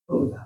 ಹೌದಾ?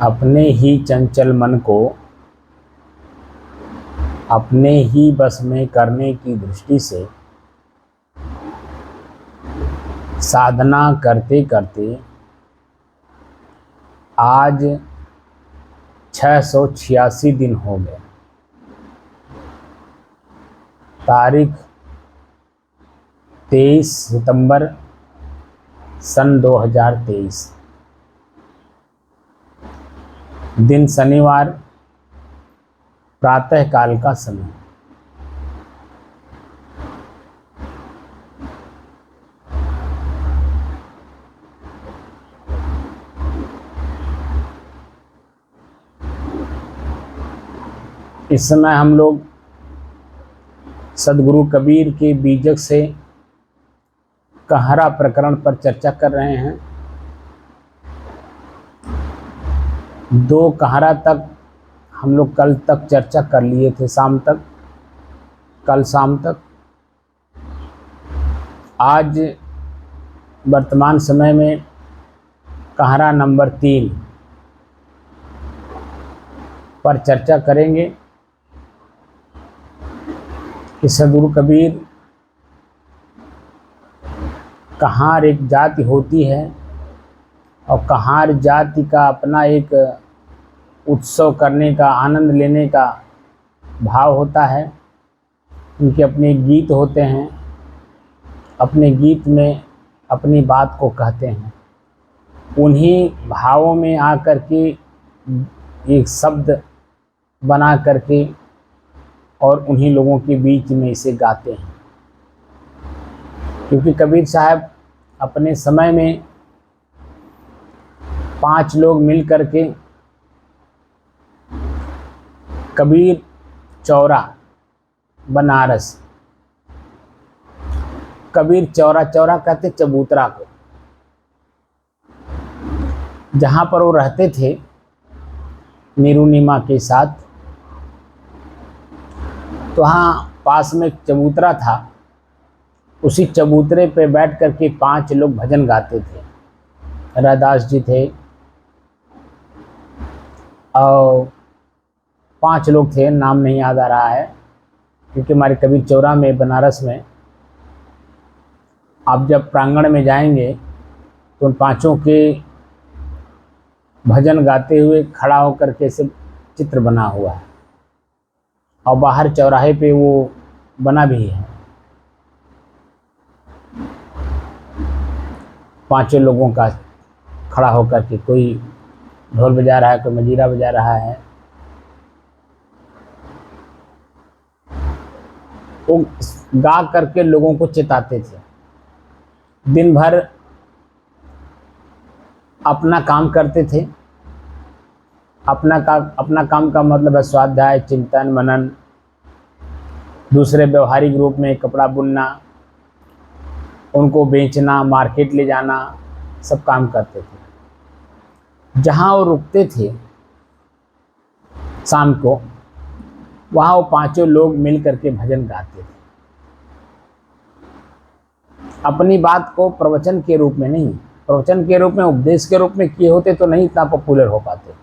अपने ही चंचल मन को अपने ही बस में करने की दृष्टि से साधना करते करते आज 686 दिन हो गए। तारीख 23 सितंबर सन 2023, दिन शनिवार, प्रातः काल का समय। इस समय हम लोग सदगुरु कबीर के बीजक से कहरा प्रकरण पर चर्चा कर रहे हैं। 2 कहरा तक हम लोग कल तक चर्चा कर लिए थे, शाम तक, कल शाम तक। आज वर्तमान समय में कहरा नंबर 3 पर चर्चा करेंगे कि सदगुरु कबीर कहार एक जाति होती है और कहार जाति का अपना एक उत्सव करने का, आनंद लेने का भाव होता है। उनके अपने गीत होते हैं, अपने गीत में अपनी बात को कहते हैं। उन्हीं भावों में आकर के एक शब्द बना करके और उन्हीं लोगों के बीच में इसे गाते हैं। क्योंकि कबीर साहब अपने समय में 5 लोग मिल करके कबीर चौरा बनारस, कबीर चौरा, चौरा कहते चबूतरा को, जहाँ पर वो रहते थे निरुनिमा के साथ, तो वहाँ पास में एक चबूतरा था। उसी चबूतरे पे बैठ करके 5 लोग भजन गाते थे। रैदास जी थे और 5 लोग थे, नाम नहीं याद आ रहा है। क्योंकि हमारे कबीर चौरा में बनारस में आप जब प्रांगण में जाएंगे तो उन 5 के भजन गाते हुए खड़ा होकर के से चित्र बना हुआ है और बाहर चौराहे पे वो बना भी है। 5 लोगों का खड़ा होकर के, कोई ढोल बजा रहा है, कोई मंजीरा बजा रहा है। वो गा करके लोगों को चिताते थे। दिन भर अपना काम करते थे। अपना काम का मतलब है स्वाध्याय, चिंतन, मनन, दूसरे व्यवहारिक रूप में कपड़ा बुनना, उनको बेचना, मार्केट ले जाना, सब काम करते थे। जहाँ वो रुकते थे शाम को, वहाँ वो 5 लोग मिल करके भजन गाते थे। अपनी बात को प्रवचन के रूप में नहीं, प्रवचन के रूप में, उपदेश के रूप में किए होते तो नहीं इतना पॉपुलर हो पाते।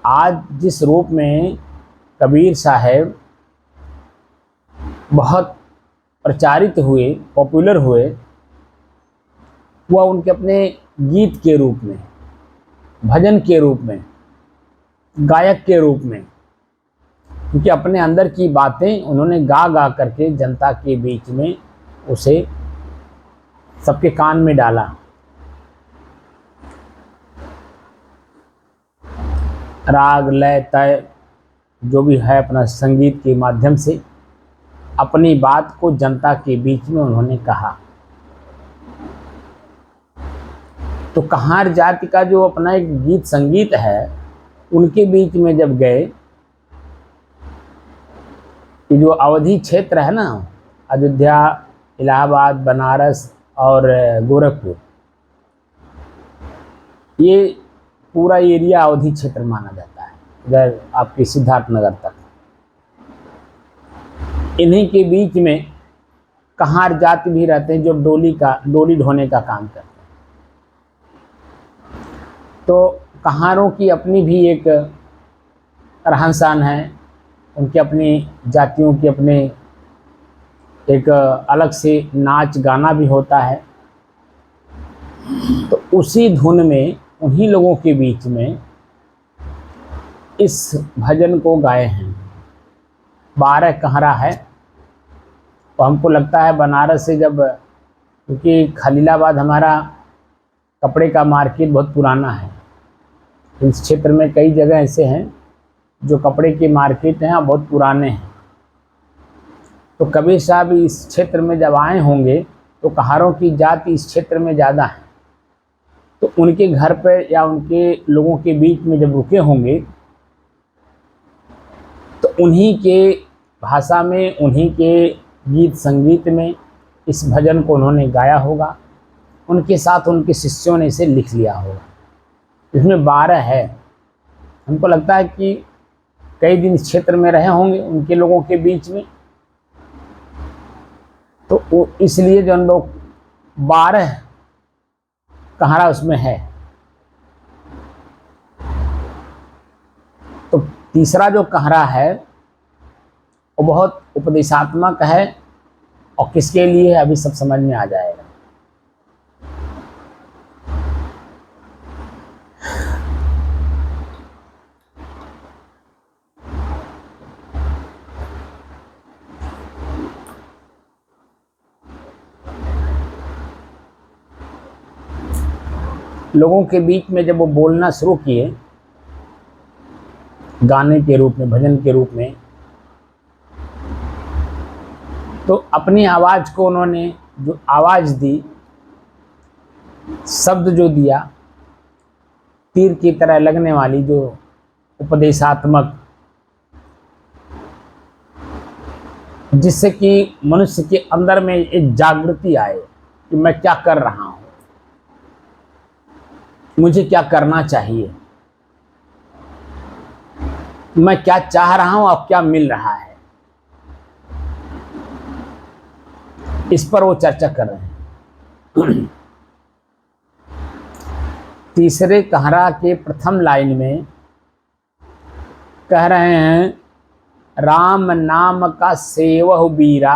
आज जिस रूप में कबीर साहब बहुत प्रचारित हुए, पॉपुलर हुए, वह उनके अपने गीत के रूप में, भजन के रूप में, गायक के रूप में, क्योंकि अपने अंदर की बातें उन्होंने गा गा करके जनता के बीच में उसे सबके कान में डाला। राग लय तय जो भी है अपना संगीत के माध्यम से अपनी बात को जनता के बीच में उन्होंने कहा। तो कहार जाति का जो अपना एक गीत संगीत है, उनके बीच में जब गए, कि जो अवधि क्षेत्र है ना, अयोध्या, इलाहाबाद, बनारस और गोरखपुर, ये पूरा एरिया अवधि क्षेत्र माना जाता है, इधर आपके सिद्धार्थनगर तक। इन्हीं के बीच में कहार जाति भी रहते हैं जो डोली ढोने का काम करते हैं। तो कहारों की अपनी भी एक रहन सहन है, उनकी अपनी जातियों की अपने एक अलग से नाच गाना भी होता है। तो उसी धुन में उन्हीं लोगों के बीच में इस भजन को गाए हैं। 12 कहरा है। तो हमको लगता है बनारस से जब, क्योंकि खलीलाबाद हमारा कपड़े का मार्केट बहुत पुराना है, इस क्षेत्र में कई जगह ऐसे हैं जो कपड़े के मार्केट हैं बहुत पुराने हैं। तो कबीर साहब इस क्षेत्र में जब आए होंगे तो कहारों की जाति इस क्षेत्र में ज़्यादा है। तो उनके घर पर या उनके लोगों के बीच में जब रुके होंगे तो उन्हीं के भाषा में, उन्हीं के गीत संगीत में इस भजन को उन्होंने गाया होगा। उनके साथ उनके शिष्यों ने इसे लिख लिया होगा। इसमें 12 है। हमको लगता है कि कई दिन इस क्षेत्र में रहे होंगे उनके लोगों के बीच में, तो इसलिए जो हम लोग 12 कहरा उसमें है। तो तीसरा जो कहरा है वो बहुत उपदेशात्मक है, और किसके लिए है अभी सब समझ में आ जाएगा। लोगों के बीच में जब वो बोलना शुरू किए गाने के रूप में, भजन के रूप में, तो अपनी आवाज़ को उन्होंने जो आवाज़ दी, शब्द जो दिया, तीर की तरह लगने वाली जो उपदेशात्मक, जिससे कि मनुष्य के अंदर में एक जागृति आए कि मैं क्या कर रहा हूँ, मुझे क्या करना चाहिए, मैं क्या चाह रहा हूँ और क्या मिल रहा है। इस पर वो चर्चा कर रहे हैं। तीसरे कहरा के प्रथम लाइन में कह रहे हैं, राम नाम का सेवहु बीरा,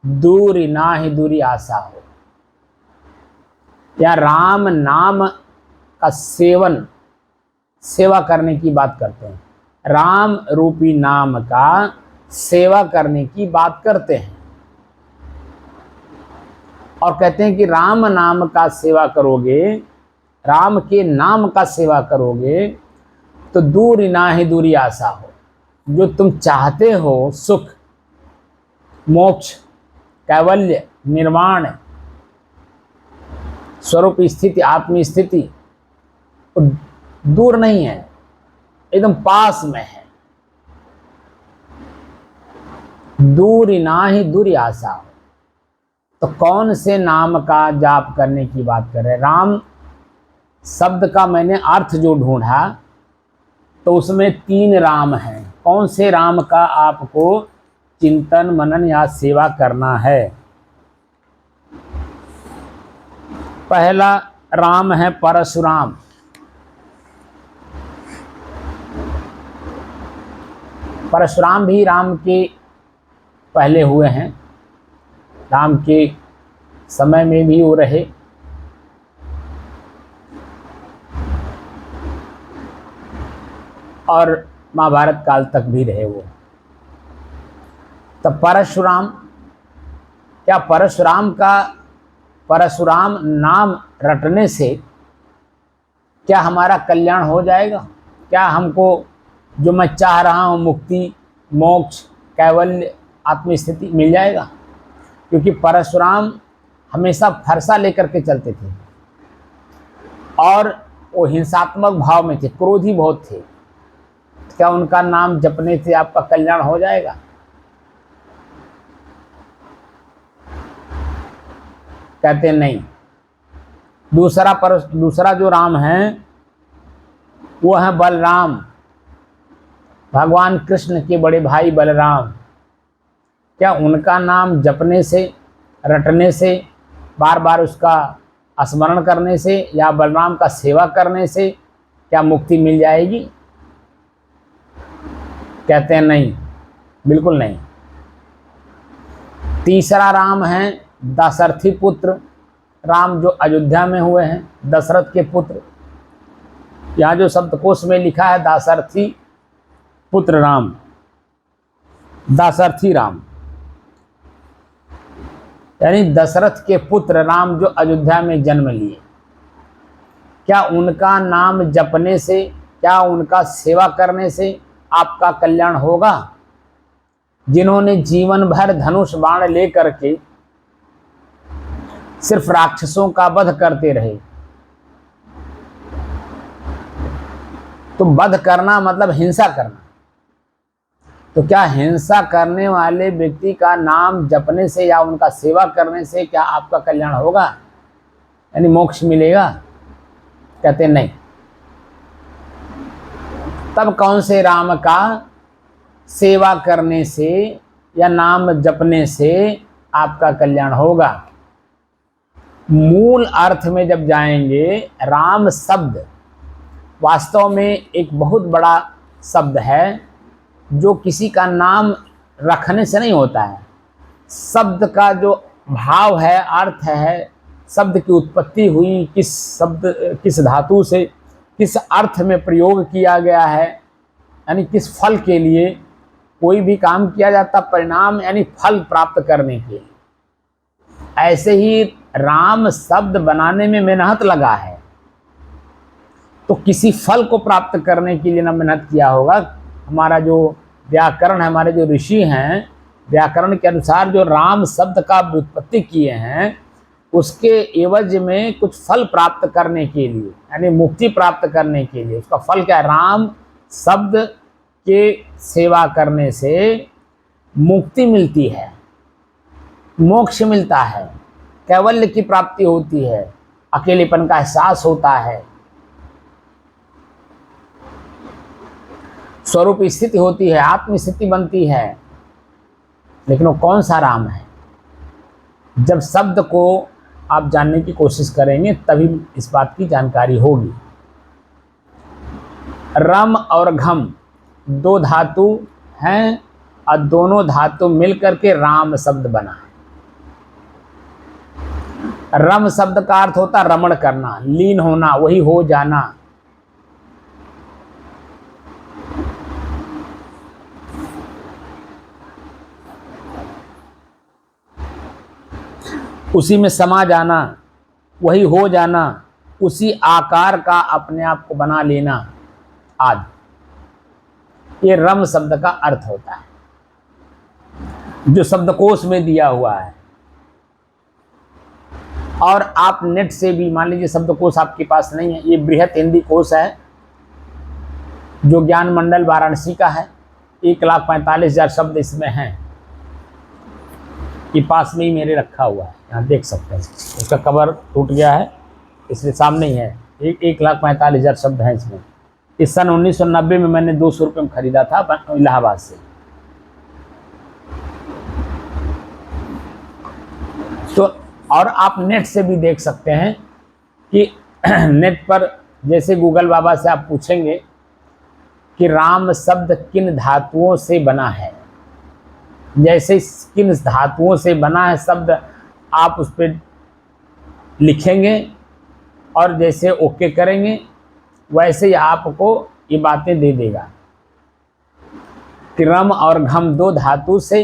दूर नाहि दूरी आशा हो। या राम नाम का सेवन, सेवा करने की बात करते हैं। राम रूपी नाम का सेवा करने की बात करते हैं, और कहते हैं कि राम नाम का सेवा करोगे, राम के नाम का सेवा करोगे तो दूर नाहि दूरी आशा हो। जो तुम चाहते हो सुख, मोक्ष, कैवल्य, निर्वाण, स्वरूप स्थिति, आत्म स्थिति, तो दूर नहीं है, एकदम पास में है। दूर नाहि दूरी आशा हो। तो कौन से नाम का जाप करने की बात कर रहे हैं? राम शब्द का मैंने अर्थ जो ढूंढा तो उसमें 3 राम हैं। कौन से राम का आपको चिंतन मनन या सेवा करना है? पहला राम है परशुराम। परशुराम भी राम के पहले हुए हैं, राम के समय में भी वो रहे। और महाभारत काल तक भी रहे वो। तब परशुराम, क्या परशुराम नाम रटने से क्या हमारा कल्याण हो जाएगा? क्या हमको जो मैं चाह रहा हूँ मुक्ति, मोक्ष, कैवल्य, आत्मस्थिति मिल जाएगा? क्योंकि परशुराम हमेशा फरसा लेकर के चलते थे और वो हिंसात्मक भाव में थे, क्रोधी बहुत थे। क्या उनका नाम जपने से आपका कल्याण हो जाएगा? कहते नहीं। दूसरा जो राम है वो है बलराम, भगवान कृष्ण के बड़े भाई बलराम। क्या उनका नाम जपने से, रटने से, बार बार उसका स्मरण करने से या बलराम का सेवा करने से क्या मुक्ति मिल जाएगी? कहते हैं नहीं, बिल्कुल नहीं। तीसरा राम है दाशरथी पुत्र राम, जो अयोध्या में हुए हैं, दशरथ के पुत्र। यहाँ जो शब्दकोश में लिखा है दाशरथी पुत्र राम, दाशरथी राम यानी दशरथ के पुत्र राम जो अयोध्या में जन्म लिए। क्या उनका नाम जपने से, क्या उनका सेवा करने से आपका कल्याण होगा? जिन्होंने जीवन भर धनुष बाण लेकर के सिर्फ राक्षसों का वध करते रहे। तो वध करना मतलब हिंसा करना। तो क्या हिंसा करने वाले व्यक्ति का नाम जपने से या उनका सेवा करने से क्या आपका कल्याण होगा, यानी मोक्ष मिलेगा? कहते नहीं। तब कौन से राम का सेवा करने से या नाम जपने से आपका कल्याण होगा? मूल अर्थ में जब जाएंगे, राम शब्द वास्तव में एक बहुत बड़ा शब्द है जो किसी का नाम रखने से नहीं होता है। शब्द का जो भाव है, अर्थ है, शब्द की उत्पत्ति हुई किस शब्द, किस धातु से, किस अर्थ में प्रयोग किया गया है, यानी किस फल के लिए कोई भी काम किया जाता, परिणाम यानी फल प्राप्त करने के लिए। ऐसे ही राम शब्द बनाने में मेहनत लगा है, तो किसी फल को प्राप्त करने के लिए ना मेहनत किया होगा। हमारा जो व्याकरण है, हमारे जो ऋषि हैं, व्याकरण के अनुसार जो राम शब्द का व्युत्पत्ति किए हैं, उसके एवज में कुछ फल प्राप्त करने के लिए, यानी मुक्ति प्राप्त करने के लिए, उसका फल क्या है? राम शब्द के सेवा करने से मुक्ति मिलती है, मोक्ष मिलता है, कैवल्य की प्राप्ति होती है, अकेलेपन का एहसास होता है, स्वरूप स्थिति होती है, आत्म स्थिति बनती है। लेकिन वो कौन सा राम है? जब शब्द को आप जानने की कोशिश करेंगे तभी इस बात की जानकारी होगी। रम और घम दो धातु हैं और दोनों धातु मिलकर के राम शब्द बना है। रम शब्द का अर्थ होता है रमण करना, लीन होना, वही हो जाना। उसी में समा जाना, वही हो जाना, उसी आकार का अपने आप को बना लेना आदि। ये रम शब्द का अर्थ होता है जो शब्दकोश में दिया हुआ है। और आप नेट से भी, मान लीजिए शब्दकोश आपके पास नहीं है, ये बृहत हिंदी कोश है जो ज्ञान मंडल वाराणसी का है, 1,45,000 शब्द इसमें हैं। ये पास में ही मेरे रखा हुआ है, यहाँ देख सकते हैं। इसका कवर टूट गया है इसलिए सामने ही है। 1,45,000 शब्द हैं इसमें। इस सन 1990 में मैंने 200 रुपये में खरीदा था इलाहाबाद से। तो और आप नेट से भी देख सकते हैं कि नेट पर जैसे गूगल बाबा से आप पूछेंगे कि राम शब्द किन धातुओं से बना है, जैसे किन धातुओं से बना है शब्द आप उस पर लिखेंगे और जैसे ओके करेंगे वैसे ही आपको ये बातें दे देगा कि रम और घम दो धातु से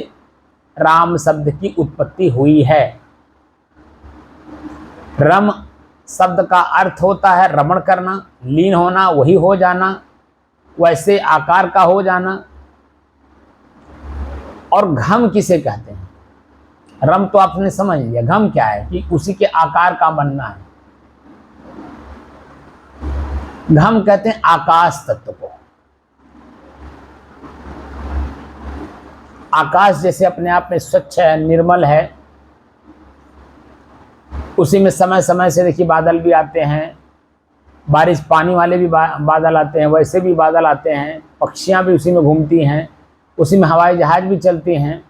राम शब्द की उत्पत्ति हुई है। रम शब्द का अर्थ होता है रमण करना, लीन होना, वही हो जाना। वैसे आकार का हो जाना। और घम किसे कहते हैं? रम तो आपने समझ लिया, घम क्या है कि उसी के आकार का बनना है। घम कहते हैं आकाश तत्व को। आकाश जैसे अपने आप में स्वच्छ है, निर्मल है, उसी में समय समय से देखिए बादल भी आते हैं, बारिश पानी वाले भी बादल आते हैं, वैसे भी बादल आते हैं, पक्षियां भी उसी में घूमती हैं, उसी में हवाई जहाज भी चलते हैं,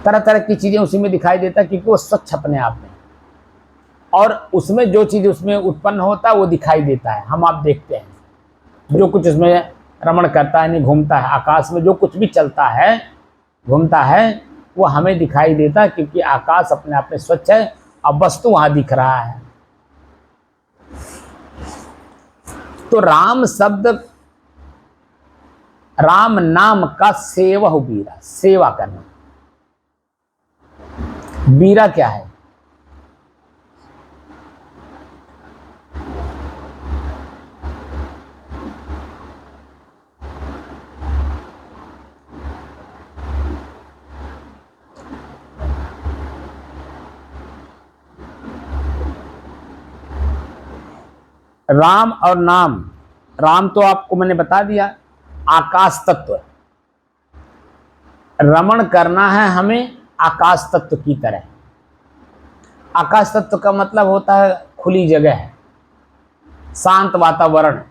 तरह तरह की चीज़ें उसी में दिखाई देता है, क्योंकि वो स्वच्छ अपने आप में, और उसमें जो चीज़ उसमें उत्पन्न होता है वो दिखाई देता है। हम आप देखते हैं जो कुछ उसमें रमण करता है, नहीं घूमता है, आकाश में जो कुछ भी चलता है, घूमता है, वो हमें दिखाई देता है, क्योंकि आकाश अपने आप में स्वच्छ है, अब वस्तु वहां दिख रहा है। तो राम शब्द, राम नाम का सेवह बीरा, सेवा करना। बीरा क्या है? राम और नाम, राम तो आपको मैंने बता दिया, आकाश तत्व। रमण करना है हमें आकाश तत्व की तरह। आकाश तत्व का मतलब होता है खुली जगह है, शांत वातावरण,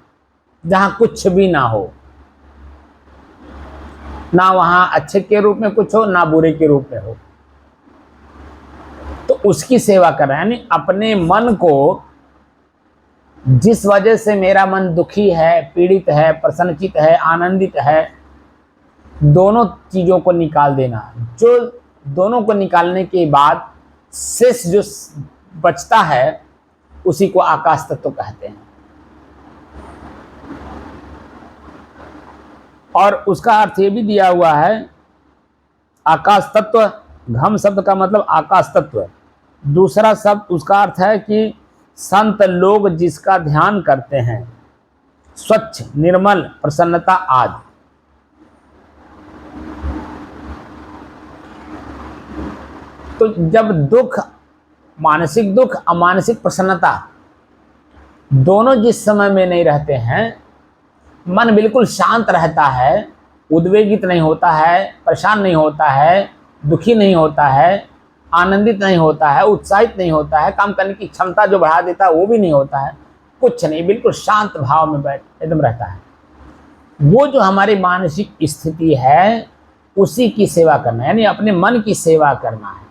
जहां कुछ भी ना हो, ना वहां अच्छे के रूप में कुछ हो, ना बुरे के रूप में हो, तो उसकी सेवा कर रहे हैं। यानी अपने मन को, जिस वजह से मेरा मन दुखी है, पीड़ित है, प्रसन्नचित है, आनंदित है, दोनों चीजों को निकाल देना। जो दोनों को निकालने के बाद शेष जो बचता है उसी को आकाश तत्व कहते हैं। और उसका अर्थ ये भी दिया हुआ है, आकाश तत्व, घम शब्द का मतलब आकाश तत्व। दूसरा शब्द उसका अर्थ है कि संत लोग जिसका ध्यान करते हैं, स्वच्छ, निर्मल, प्रसन्नता आदि। तो जब दुख, मानसिक दुख, अमानसिक प्रसन्नता दोनों जिस समय में नहीं रहते हैं, मन बिल्कुल शांत रहता है, उद्वेगित नहीं होता है, परेशान नहीं होता है, दुखी नहीं होता है, आनंदित नहीं होता है, उत्साहित नहीं होता है, काम करने की क्षमता जो बढ़ा देता है वो भी नहीं होता है, कुछ नहीं, बिल्कुल शांत भाव में बैठ एकदम रहता है, वो जो हमारी मानसिक स्थिति है उसी की सेवा करना है। यानी अपने मन की सेवा करना है।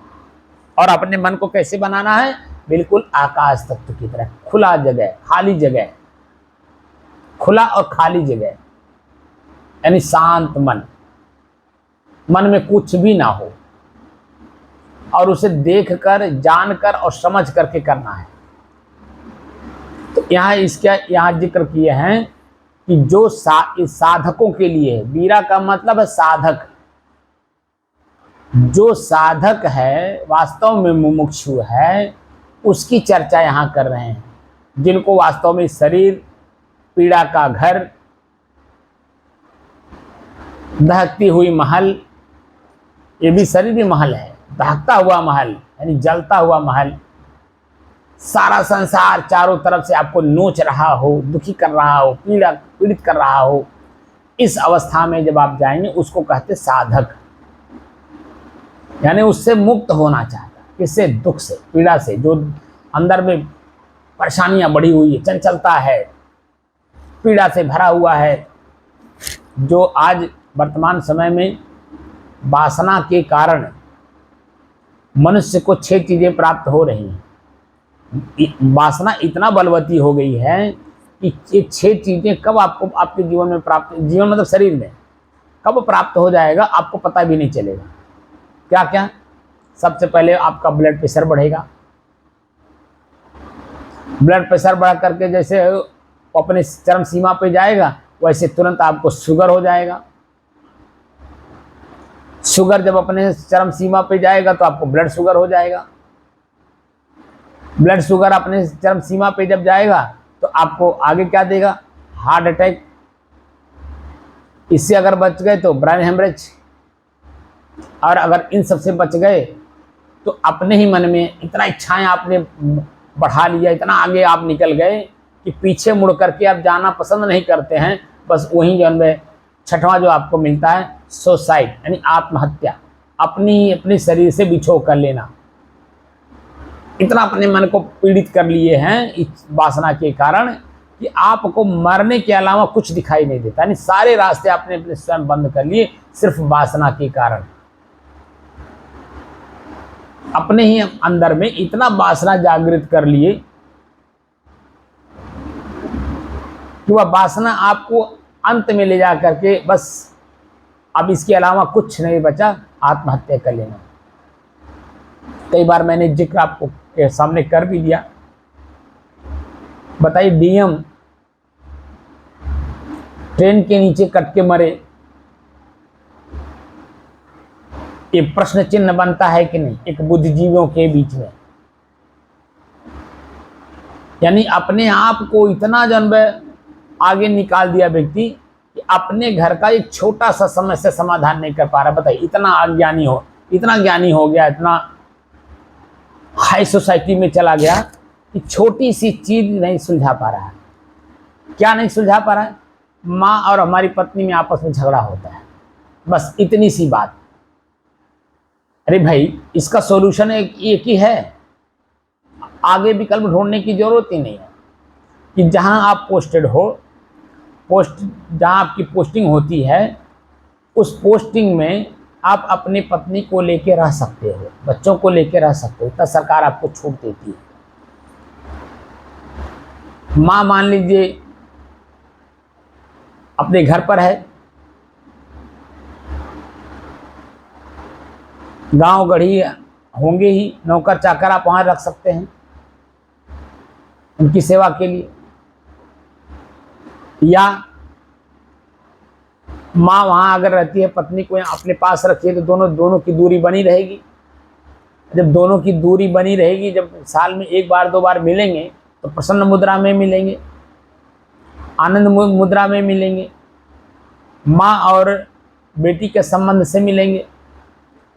और अपने मन को कैसे बनाना है? बिल्कुल आकाश तत्व की तरह, खुला जगह, खाली जगह, खुला और खाली जगह, यानी शांत मन, मन में कुछ भी ना हो, और उसे देखकर, जानकर और समझ करके करना है। तो यहाँ इसका यहाँ जिक्र किए हैं कि जो साधकों के लिए, बीरा का मतलब है साधक, जो साधक है, वास्तव में मुमुक्षु है, उसकी चर्चा यहाँ कर रहे हैं, जिनको वास्तव में शरीर पीड़ा का घर, दहकती हुई महल, ये भी शरीर भी महल है, दहकता हुआ महल यानी जलता हुआ महल, सारा संसार चारों तरफ से आपको नोच रहा हो, दुखी कर रहा हो, पीड़ित कर रहा हो, इस अवस्था में जब आप जाएंगे उसको कहते साधक। यानी उससे मुक्त होना चाहता, किससे? दुख से, पीड़ा से, जो अंदर में परेशानियां बढ़ी हुई है, चंचलता है, पीड़ा से भरा हुआ है, जो आज वर्तमान समय में वासना के कारण मनुष्य को 6 चीजें प्राप्त हो रही हैं। वासना इतना बलवती हो गई है कि ये 6 चीजें कब आपको आपके जीवन में प्राप्त, जीवन मतलब शरीर में कब प्राप्त हो जाएगा आपको पता भी नहीं चलेगा। क्या क्या? सबसे पहले आपका ब्लड प्रेशर बढ़ेगा, ब्लड प्रेशर बढ़ करके जैसे अपने चरम सीमा पे जाएगा वैसे तुरंत आपको शुगर हो जाएगा, शुगर जब अपने चरम सीमा पे जाएगा तो आपको ब्लड शुगर हो जाएगा, ब्लड शुगर अपने चरम सीमा पे जब जाएगा तो आपको आगे क्या देगा? हार्ट अटैक, इससे अगर बच गए तो ब्रेन हेमरेज, और अगर इन सब से बच गए तो अपने ही मन में इतना इच्छाएं आपने बढ़ा लिया, इतना आगे आप निकल गए कि पीछे मुड़ करके आप जाना पसंद नहीं करते हैं। बस वहीं जो है छठवां जो आपको मिलता है सुसाइड, यानी आत्महत्या, अपने शरीर से बिछो कर लेना। इतना अपने मन को पीड़ित कर लिए हैं इस वासना के कारण कि आपको मरने के अलावा कुछ दिखाई नहीं देता, यानी सारे रास्ते आपने अपने स्वयं बंद कर लिए सिर्फ वासना के कारण। अपने ही अंदर में इतना वासना जागृत कर लिए कि वह वासना आपको अंत में ले जा करके बस अब इसके अलावा कुछ नहीं बचा, आत्महत्या कर लेना। कई बार मैंने जिक्र आपको के सामने कर भी दिया। बताइए, डीएम ट्रेन के नीचे कट के मरे, ये प्रश्न चिन्ह बनता है कि नहीं एक बुद्धिजीवियों के बीच में। यानी अपने आप को इतना जन्म आगे निकाल दिया व्यक्ति कि अपने घर का एक छोटा सा समस्या समाधान नहीं कर पा रहा। बताइए, इतना अज्ञानी हो, इतना ज्ञानी हो गया, इतना हाई सोसाइटी में चला गया कि छोटी सी चीज नहीं सुलझा पा रहा है। क्या नहीं सुलझा पा रहा है? माँ और हमारी पत्नी में आपस में झगड़ा होता है, बस इतनी सी बात। अरे भाई, इसका सॉल्यूशन एक ही है, आगे विकल्प ढूंढने की जरूरत ही नहीं है। कि जहां आप पोस्टेड हो, जहां आपकी पोस्टिंग होती है, उस पोस्टिंग में आप अपनी पत्नी को लेके रह सकते हो, बच्चों को लेके रह सकते हो, इतना सरकार आपको छूट देती है। माँ मान लीजिए अपने घर पर है, गांव गढ़ी होंगे ही, नौकर चाकर आप वहां रख सकते हैं उनकी सेवा के लिए। या माँ वहां अगर रहती है, पत्नी को अपने पास रखिए तो दोनों की दूरी बनी रहेगी। जब दोनों की दूरी बनी रहेगी, जब साल में एक बार दो बार मिलेंगे तो प्रसन्न मुद्रा में मिलेंगे, आनंद मुद्रा में मिलेंगे, माँ और बेटी के संबंध से मिलेंगे।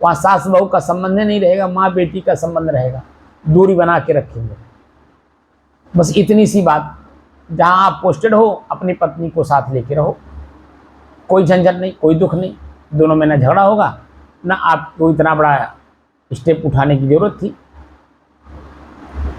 वहाँ सास बहू का संबंध नहीं रहेगा, माँ बेटी का संबंध रहेगा, दूरी बना के रखेंगे। बस इतनी सी बात। जहाँ आप पोस्टेड हो, अपनी पत्नी को साथ लेके रहो, कोई झंझट नहीं, कोई दुख नहीं, दोनों में ना झगड़ा होगा, ना आपको इतना बड़ा स्टेप उठाने की जरूरत थी।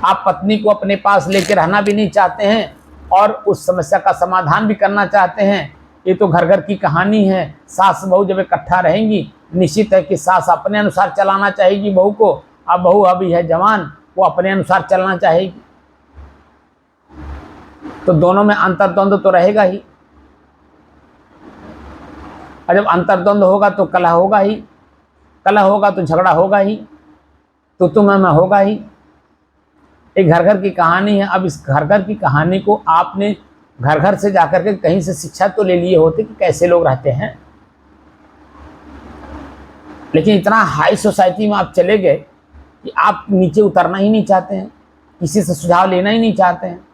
आप पत्नी को अपने पास लेके रहना भी नहीं चाहते हैं और उस समस्या का समाधान भी करना चाहते हैं। ये तो घर घर की कहानी है। सास बहू जब इकट्ठा रहेंगी, निश्चित है कि सास अपने अनुसार चलाना चाहेगी बहू को, अब बहू अभी है जवान, वो अपने अनुसार चलना चाहेगी, तो दोनों में अंतर्द्वंद तो रहेगा ही। और जब अंतर्द्वंद होगा तो कलह होगा ही, कलह होगा तो झगड़ा होगा ही, तो तुम्हें मैं होगा ही। एक घर घर की कहानी है। अब इस घर घर की कहानी को आपने घर घर से जाकर के कहीं से शिक्षा तो ले लिए होते कि कैसे लोग रहते हैं, लेकिन इतना हाई सोसाइटी में आप चले गए कि आप नीचे उतरना ही नहीं चाहते हैं, किसी से सुझाव लेना ही नहीं चाहते हैं।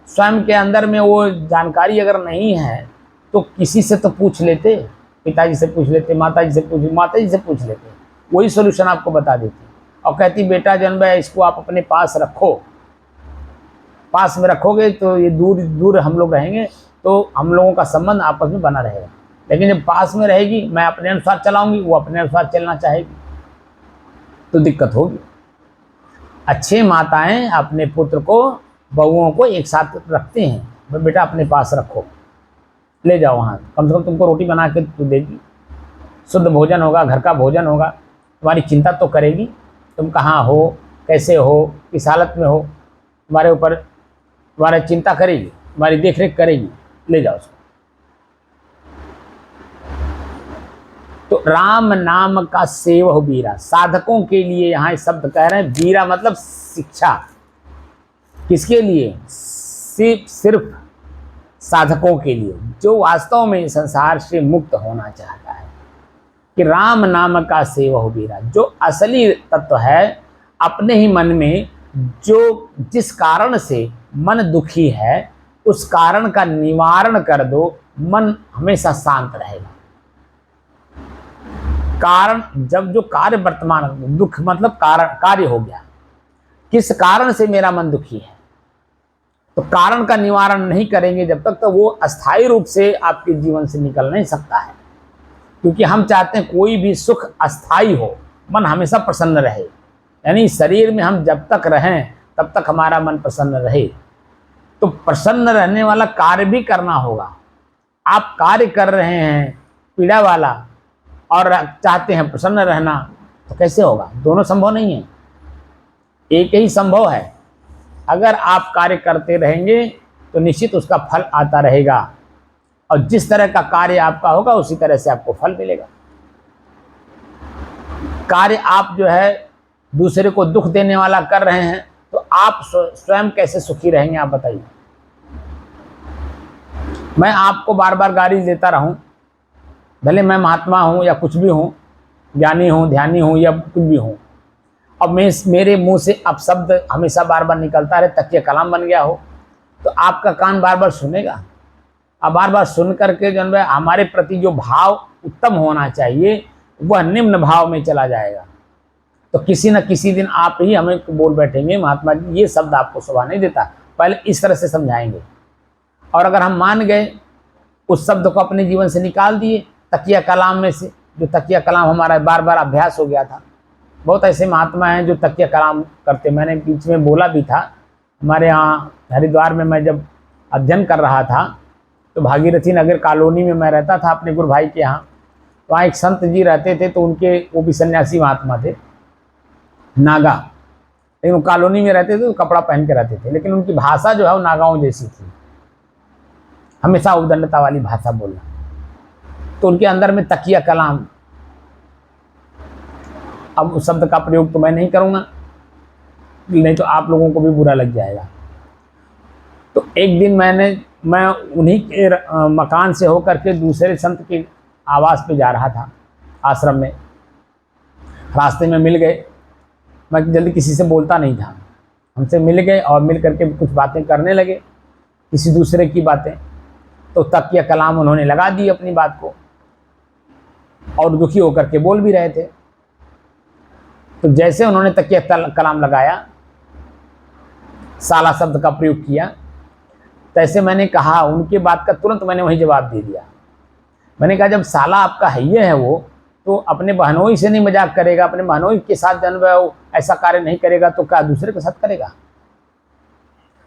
स्वयं के अंदर में वो जानकारी अगर नहीं है तो किसी से तो पूछ लेते, पिताजी से पूछ लेते, माता जी से पूछ लेते, वही सोल्यूशन आपको बता देती और कहती बेटा जन्म है, इसको आप अपने पास रखो। पास में रखोगे तो ये दूर दूर हम लोग रहेंगे, तो हम लोगों का संबंध आपस में बना रहेगा। लेकिन जब पास में रहेगी, मैं अपने अनुसार चलाऊंगी, वो अपने अनुसार चलना चाहेगी, तो दिक्कत होगी। अच्छे माताएं अपने पुत्र को, बहुओं को एक साथ रखते हैं, भाई बेटा अपने पास रखो, ले जाओ वहाँ, कम से कम तुमको रोटी बना के तो देगी, शुद्ध भोजन होगा, घर का भोजन होगा, तुम्हारी चिंता तो करेगी, तुम कहाँ हो, कैसे हो, किस हालत में हो, तुम्हारे ऊपर तुम्हारी चिंता करेगी, तुम्हारी देखरेख करेगी, ले जाओ उसको। तो राम नाम का सेवह वीरा, साधकों के लिए यहाँ शब्द कह रहे हैं। वीरा मतलब शिक्षा, किसके लिए? सिर्फ साधकों के लिए, जो वास्तव में संसार से मुक्त होना चाहता है। कि राम नाम का सेवह वीरा, जो असली तत्व है, अपने ही मन में जो जिस कारण से मन दुखी है, उस कारण का निवारण कर दो, मन हमेशा शांत रहेगा। कारण, जब जो कार्य वर्तमान, दुख मतलब कारण, कार्य हो गया, किस कारण से मेरा मन दुखी है, तो कारण का निवारण नहीं करेंगे जब तक, तो वो अस्थायी रूप से आपके जीवन से निकल नहीं सकता है। क्योंकि हम चाहते हैं कोई भी सुख अस्थायी हो, मन हमेशा प्रसन्न रहे। यानी शरीर में हम जब तक रहें तब तक हमारा मन प्रसन्न रहे। तो प्रसन्न रहने वाला कार्य भी करना होगा। आप कार्य कर रहे हैं पीड़ा वाला और चाहते हैं प्रसन्न रहना, तो कैसे होगा? दोनों संभव नहीं है, एक ही संभव है। अगर आप कार्य करते रहेंगे तो निश्चित उसका फल आता रहेगा, और जिस तरह का कार्य आपका होगा उसी तरह से आपको फल मिलेगा। कार्य आप जो है दूसरे को दुख देने वाला कर रहे हैं, तो आप स्वयं कैसे सुखी रहेंगे, आप बताइए। मैं आपको बार बार गाली देता रहूं, भले मैं महात्मा हूं या कुछ भी हूं, ज्ञानी हूं, ध्यानी हूं या कुछ भी हूं, अब मेरे मुंह से अब शब्द हमेशा बार बार निकलता रहे, तकिया कलाम बन गया हो, तो आपका कान बार बार सुनेगा। अब बार बार सुन करके जो है हमारे प्रति जो भाव उत्तम होना चाहिए वह निम्न भाव में चला जाएगा। तो किसी न किसी दिन आप ही हमें बोल बैठेंगे, महात्मा जी ये शब्द आपको शोभा नहीं देता, पहले इस तरह से समझाएंगे। और अगर हम मान गए, उस शब्द को अपने जीवन से निकाल दिए तकिया कलाम में से, जो तकिया कलाम हमारा बार बार अभ्यास हो गया था। बहुत ऐसे महात्मा हैं जो तकिया कलाम करते, मैंने बीच में बोला भी था। हमारे यहाँ हरिद्वार में मैं जब अध्ययन कर रहा था तो भागीरथी नगर कॉलोनी में मैं रहता था अपने गुरु भाई के यहाँ। तो वहाँ एक संत जी रहते थे, तो उनके, वो भी सन्यासी महात्मा थे, नागा, लेकिन वो कॉलोनी में रहते थे तो कपड़ा पहन के रहते थे, लेकिन उनकी भाषा जो है वो नागाओं जैसी थी, हमेशा उदंडता वाली भाषा बोलना। तो उनके अंदर में तकिया कलाम, अब उस शब्द का प्रयोग तो मैं नहीं करूँगा, नहीं तो आप लोगों को भी बुरा लग जाएगा। तो एक दिन मैं उन्हीं के मकान से होकर के दूसरे संत के आवास पे जा रहा था, आश्रम में। रास्ते में मिल गए, मैं जल्दी किसी से बोलता नहीं था, हमसे मिल गए और मिल करके कुछ बातें करने लगे, किसी दूसरे की बातें। तो तकिया कलाम उन्होंने लगा दी अपनी बात को, और दुखी होकर के बोल भी रहे थे। तो जैसे उन्होंने तकिया कलाम लगाया, साला शब्द का प्रयोग किया, तैसे मैंने कहा, उनकी बात का तुरंत मैंने वही जवाब दे दिया। मैंने कहा जब साला आपका हैये है वो, तो अपने बहनोई से नहीं मजाक करेगा, अपने बहनोई के साथ जन्म ऐसा कार्य नहीं करेगा तो क्या दूसरे के साथ करेगा?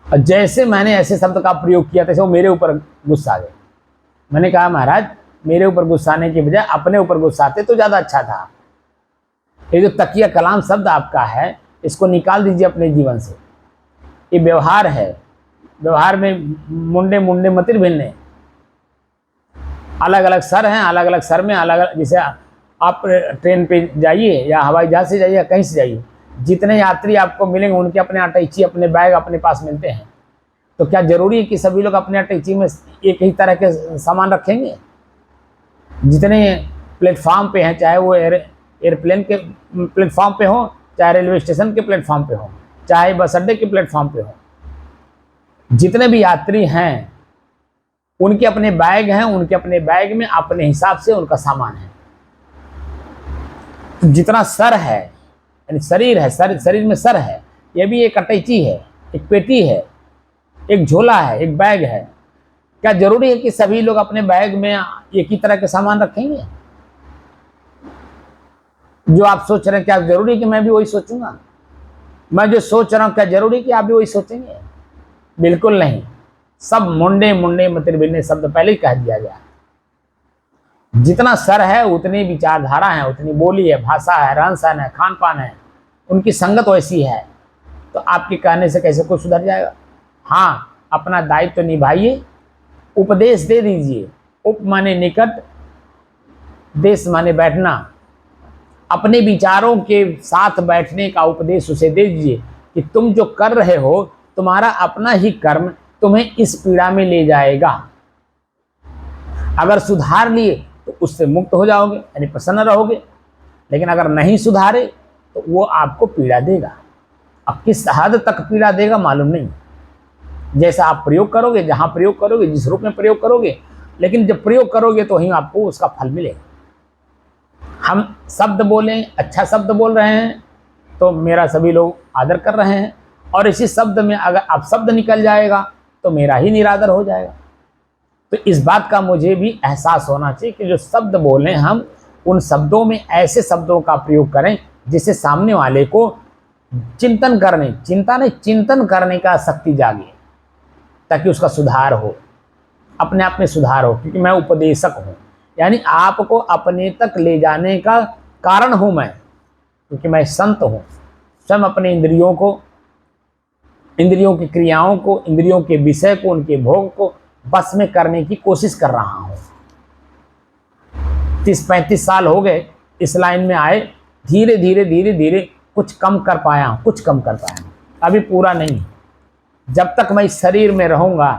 और जैसे मैंने ऐसे शब्द का प्रयोग किया तैसे वो मेरे ऊपर गुस्सा आ गए। मैंने कहा महाराज, मेरे ऊपर गुस्सा आने की बजाय अपने ऊपर गुस्सा आते तो ज़्यादा अच्छा था। ये जो तकिया कलाम शब्द आपका है, इसको निकाल दीजिए अपने जीवन से। ये व्यवहार है, व्यवहार में मुंडे मुंडे मतिर भिन्ने, अलग अलग सर हैं, अलग अलग सर में अलग अलग। जैसे आप ट्रेन पे जाइए या हवाई जहाज से जाइए या कहीं से जाइए, जितने यात्री आपको मिलेंगे उनके अपने अटैची, अपने बैग अपने पास मिलते हैं। तो क्या जरूरी है कि सभी लोग अपने अटैची में एक ही तरह के सामान रखेंगे? जितने प्लेटफार्म पे हैं, चाहे वो एयरप्लेन के प्लेटफार्म पे हो, चाहे रेलवे स्टेशन के प्लेटफार्म पे हो, चाहे बस अड्डे के प्लेटफार्म पे हो, जितने भी यात्री हैं उनके अपने बैग हैं, उनके अपने बैग में अपने हिसाब से उनका सामान है। तो जितना सर है, यानी शरीर है, शरीर में सर है, यह भी एक अटैची है, एक पेटी है, एक झोला है, एक बैग है। क्या जरूरी है कि सभी लोग अपने बैग में एक ही तरह के सामान रखेंगे? जो आप सोच रहे हैं क्या जरूरी है कि मैं भी वही सोचूंगा? मैं जो सोच रहा हूं क्या जरूरी कि आप भी वही सोचेंगे? बिल्कुल नहीं। सब मुंडे मुंडे मतिर भिन्ने शब्द पहले ही कह दिया गया। जितना सर है उतनी विचारधारा है, उतनी बोली है, भाषा है, रहन सहन है, खान पान है, उनकी संगत वैसी है। तो आपके कहने से कैसे कोई सुधर जाएगा? हाँ, अपना दायित्व तो निभाइए, उपदेश दे दीजिए। उप माने निकट, देश माने बैठना। अपने विचारों के साथ बैठने का उपदेश उसे दे दीजिए कि तुम जो कर रहे हो, तुम्हारा अपना ही कर्म तुम्हें इस पीड़ा में ले जाएगा। अगर सुधार लिए तो उससे मुक्त हो जाओगे, यानी प्रसन्न रहोगे। लेकिन अगर नहीं सुधारे तो वो आपको पीड़ा देगा। अब किस हद तक पीड़ा देगा मालूम नहीं। जैसा आप प्रयोग करोगे, जहाँ प्रयोग करोगे, जिस रूप में प्रयोग करोगे, लेकिन जब प्रयोग करोगे तो ही आपको उसका फल मिलेगा। हम शब्द बोलें, अच्छा शब्द बोल रहे हैं तो मेरा सभी लोग आदर कर रहे हैं, और इसी शब्द में अगर आप शब्द निकल जाएगा तो मेरा ही निरादर हो जाएगा। तो इस बात का मुझे भी एहसास होना चाहिए कि जो शब्द बोलें हम उन शब्दों में ऐसे शब्दों का प्रयोग करें जिससे सामने वाले को चिंतन करने, चिंता नहीं, चिंतन करने का शक्ति जागे, ताकि उसका सुधार हो, अपने आप में सुधार हो। क्योंकि मैं उपदेशक हूँ, यानी आपको अपने तक ले जाने का कारण हूँ मैं, क्योंकि मैं संत हूँ। स्वयं अपने इंद्रियों को, इंद्रियों की क्रियाओं को, इंद्रियों के विषय को, उनके भोग को बस में करने की कोशिश कर रहा हूँ। 30-35 साल हो गए इस लाइन में आए, धीरे धीरे धीरे धीरे कुछ कम कर पाया हूँ, कुछ कम कर पाया हूँ, अभी पूरा नहीं। जब तक मैं इस शरीर में रहूँगा,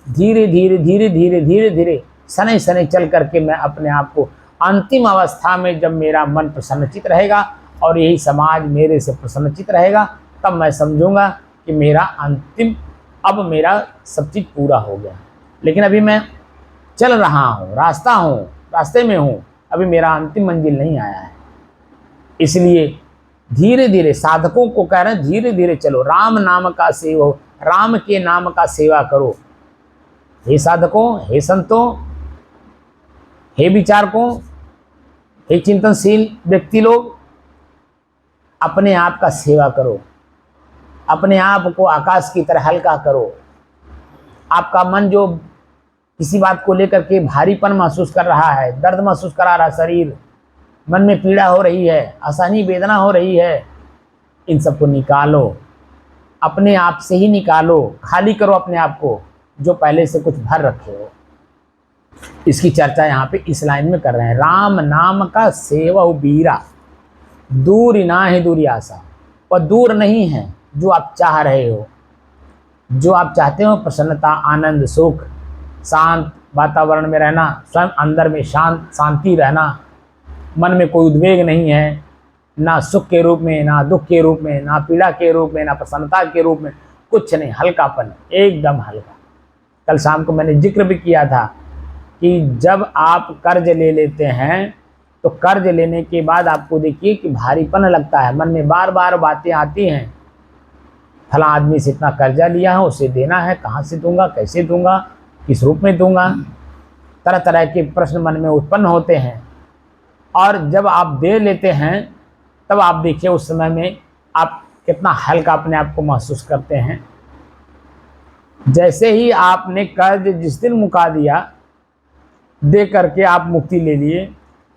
धीरे धीरे धीरे धीरे धीरे धीरे शनै शनै चल करके मैं अपने आप को अंतिम अवस्था में, जब मेरा मन प्रसन्नचित रहेगा और यही समाज मेरे से प्रसन्नचित रहेगा, तब मैं समझूंगा कि मेरा अंतिम, अब मेरा सब चीज़ पूरा हो गया। लेकिन अभी मैं चल रहा हूँ, रास्ते में हूँ, अभी मेरा अंतिम मंजिल नहीं आया है। इसलिए धीरे धीरे साधकों को कह रहे हैं, धीरे धीरे चलो, राम नाम का सेवो, राम के नाम का सेवा करो। हे साधकों, हे संतों, हे विचारकों, हे चिंतनशील व्यक्ति लोग, अपने आप का सेवा करो, अपने आप को आकाश की तरह हल्का करो। आपका मन जो किसी बात को लेकर के भारीपन महसूस कर रहा है, दर्द महसूस करा रहा शरीर, मन में पीड़ा हो रही है, असहनीय वेदना हो रही है, इन सबको निकालो, अपने आप से ही निकालो, खाली करो अपने आप को, जो पहले से कुछ भर रखे हो। इसकी चर्चा यहाँ पे इस लाइन में कर रहे हैं। राम नाम का सेवहु बीरा, दूर ना है दूरी आशा, और दूर नहीं है जो आप चाह रहे हो, जो आप चाहते हो, प्रसन्नता, आनंद, सुख, शांत वातावरण में रहना, स्वयं अंदर में शांति रहना, मन में कोई उद्वेग नहीं है, ना सुख के रूप में, ना दुख के रूप में, ना पीड़ा के रूप में, ना प्रसन्नता के रूप में, कुछ नहीं, हल्कापन, एकदम हल्का। कल शाम को मैंने जिक्र भी किया था कि जब आप कर्ज ले लेते हैं तो कर्ज लेने के बाद आपको देखिए कि भारीपन लगता है, मन में बार बार बातें आती हैं, फला आदमी से इतना कर्जा लिया है, उसे देना है, कहाँ से दूंगा, कैसे दूंगा, किस रूप में दूंगा, तरह तरह के प्रश्न मन में उत्पन्न होते हैं। और जब आप दे लेते हैं तब आप देखिए उस समय में आप कितना हल्का अपने आप को महसूस करते हैं। जैसे ही आपने कर्ज जिस दिन मुका दिया, दे करके आप मुक्ति ले लिए,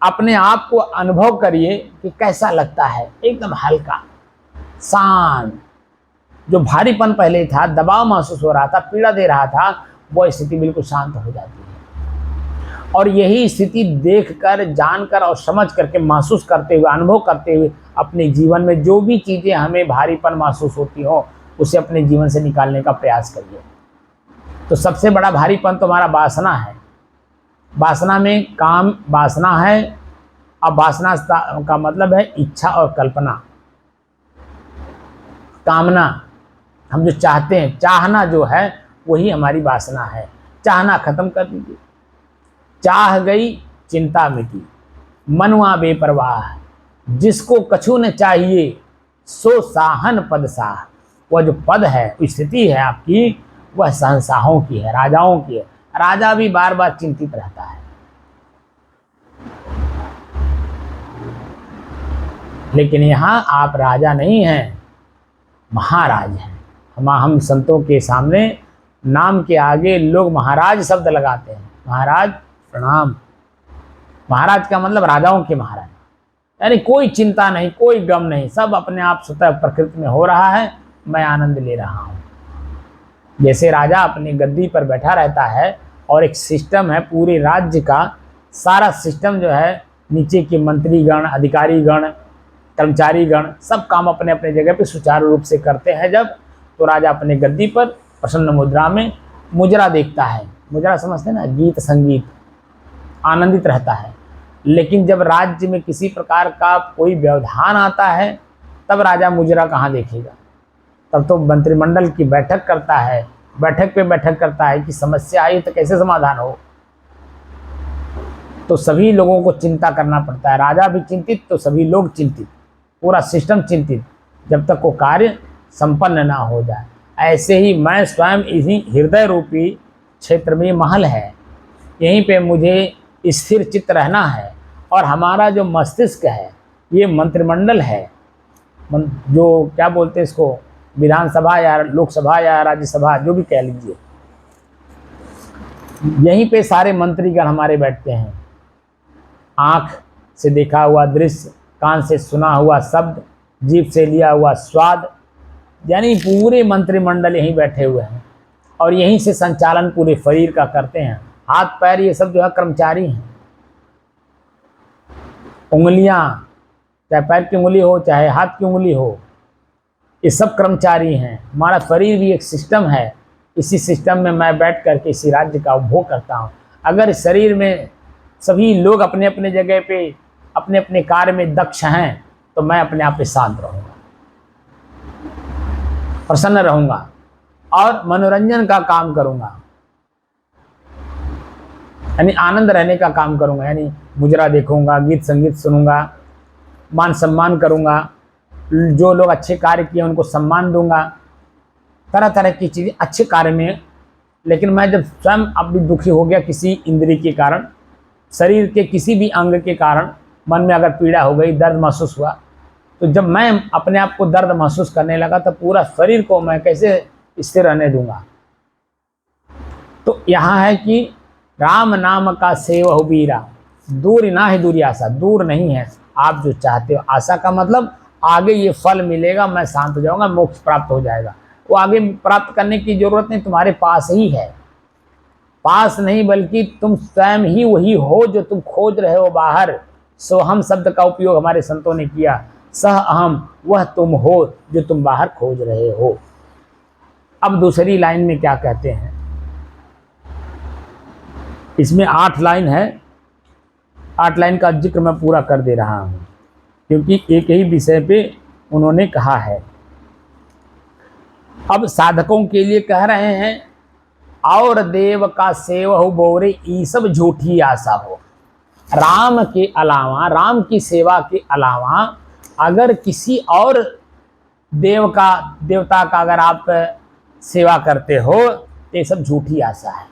अपने आप को अनुभव करिए कि कैसा लगता है, एकदम हल्का, शांत। जो भारीपन पहले था, दबाव महसूस हो रहा था, पीड़ा दे रहा था, वो स्थिति बिल्कुल शांत हो जाती है। और यही स्थिति देखकर, जानकर और समझ करके, महसूस करते हुए, अनुभव करते हुए अपने जीवन में जो भी चीज़ें हमें भारीपन महसूस होती हो, उसे अपने जीवन से निकालने का प्रयास करिए। तो सबसे बड़ा भारीपन तो हमारा वासना है। वासना में काम वासना है, अब वासना का मतलब है इच्छा और कल्पना, कामना। हम जो चाहते हैं, चाहना जो है वही हमारी वासना है। चाहना खत्म कर दीजिए। चाह गई चिंता मिटी, मनवा बेपरवाह, जिसको कछु न चाहिए सो साहन पद साह। वह जो पद है, स्थिति है आपकी, वह शहंशाहों की है, राजाओं की है। राजा भी बार बार चिंतित रहता है, लेकिन यहाँ आप राजा नहीं हैं, महाराज हैं। हम संतों के सामने नाम के आगे लोग महाराज शब्द लगाते हैं। महाराज प्रणाम। महाराज का मतलब राजाओं के महाराज, यानी कोई चिंता नहीं, कोई गम नहीं, सब अपने आप स्वतः प्रकृति में हो रहा है, मैं आनंद ले रहा हूँ। जैसे राजा अपनी गद्दी पर बैठा रहता है और एक सिस्टम है पूरे राज्य का, सारा सिस्टम जो है, नीचे के मंत्रीगण, अधिकारीगण, कर्मचारीगण सब काम अपने अपने जगह पे सुचारू रूप से करते हैं। जब तो राजा अपने गद्दी पर प्रसन्न मुद्रा में मुजरा देखता है। मुजरा समझते हैं ना, गीत संगीत, आनंदित रहता है। लेकिन जब राज्य में किसी प्रकार का कोई व्यवधान आता है, तब राजा मुजरा कहाँ देखेगा? तब तो मंत्रिमंडल की बैठक करता है, बैठक पे बैठक करता है कि समस्या आई तो कैसे समाधान हो। तो सभी लोगों को चिंता करना पड़ता है, राजा भी चिंतित तो सभी लोग चिंतित, पूरा सिस्टम चिंतित, जब तक वो कार्य संपन्न ना हो जाए। ऐसे ही मैं स्वयं इसी हृदय रूपी क्षेत्र में महल है, यहीं पे मुझे स्थिर चित्त रहना है। और हमारा जो मस्तिष्क है ये मंत्रिमंडल है, जो क्या बोलते हैं इसको, विधानसभा या लोकसभा या राज्यसभा जो भी कह लीजिए, यहीं पे सारे मंत्रीगण हमारे बैठते हैं। आँख से देखा हुआ दृश्य, कान से सुना हुआ शब्द, जीभ से लिया हुआ स्वाद, यानी पूरे मंत्रिमंडल यहीं बैठे हुए हैं और यहीं से संचालन पूरे शरीर का करते हैं। हाथ पैर ये सब जो है कर्मचारी हैं। उंगलियां, चाहे पैर की उंगली हो चाहे हाथ की उंगली हो, ये सब कर्मचारी हैं। हमारा शरीर भी एक सिस्टम है, इसी सिस्टम में मैं बैठ कर के इसी राज्य का उपभोग करता हूँ। अगर इस शरीर में सभी लोग अपने अपने जगह पे अपने अपने कार्य में दक्ष हैं तो मैं अपने आप पे शांत रहूँगा, प्रसन्न रहूँगा और मनोरंजन का काम करूँगा, यानी आनंद रहने का काम करूँगा। यानी मुजरा देखूँगा, गीत संगीत सुनूंगा, मान सम्मान करूँगा, जो लोग अच्छे कार्य किए उनको सम्मान दूंगा, तरह तरह की चीज़ें अच्छे कार्य में। लेकिन मैं जब स्वयं अब भी दुखी हो गया किसी इंद्रिय के कारण, शरीर के किसी भी अंग के कारण, मन में अगर पीड़ा हो गई, दर्द महसूस हुआ, तो जब मैं अपने आप को दर्द महसूस करने लगा तो पूरा शरीर को मैं कैसे स्थिर रहने दूंगा। तो यहाँ है कि राम नाम का सेवहु बीरा, दूर ना ही दूरी आशा, दूर नहीं है आप जो चाहते हो। आशा का मतलब आगे ये फल मिलेगा, मैं शांत हो जाऊंगा, मोक्ष प्राप्त हो जाएगा। वो आगे प्राप्त करने की जरूरत नहीं, तुम्हारे पास ही है। पास नहीं बल्कि तुम स्वयं ही वही हो जो तुम खोज रहे हो बाहर। सोहम शब्द का उपयोग हमारे संतों ने किया। सह अहम, वह तुम हो जो तुम बाहर खोज रहे हो। अब दूसरी लाइन में क्या कहते हैं, इसमें 8 लाइन है, 8 लाइन का जिक्र मैं पूरा कर दे रहा हूँ क्योंकि एक ही विषय पे उन्होंने कहा है। अब साधकों के लिए कह रहे हैं, और देव का सेवहु बोरे ई सब झूठी आशा हो। राम के अलावा, राम की सेवा के अलावा अगर किसी और देवता का अगर आप सेवा करते हो तो ये सब झूठी आशा है।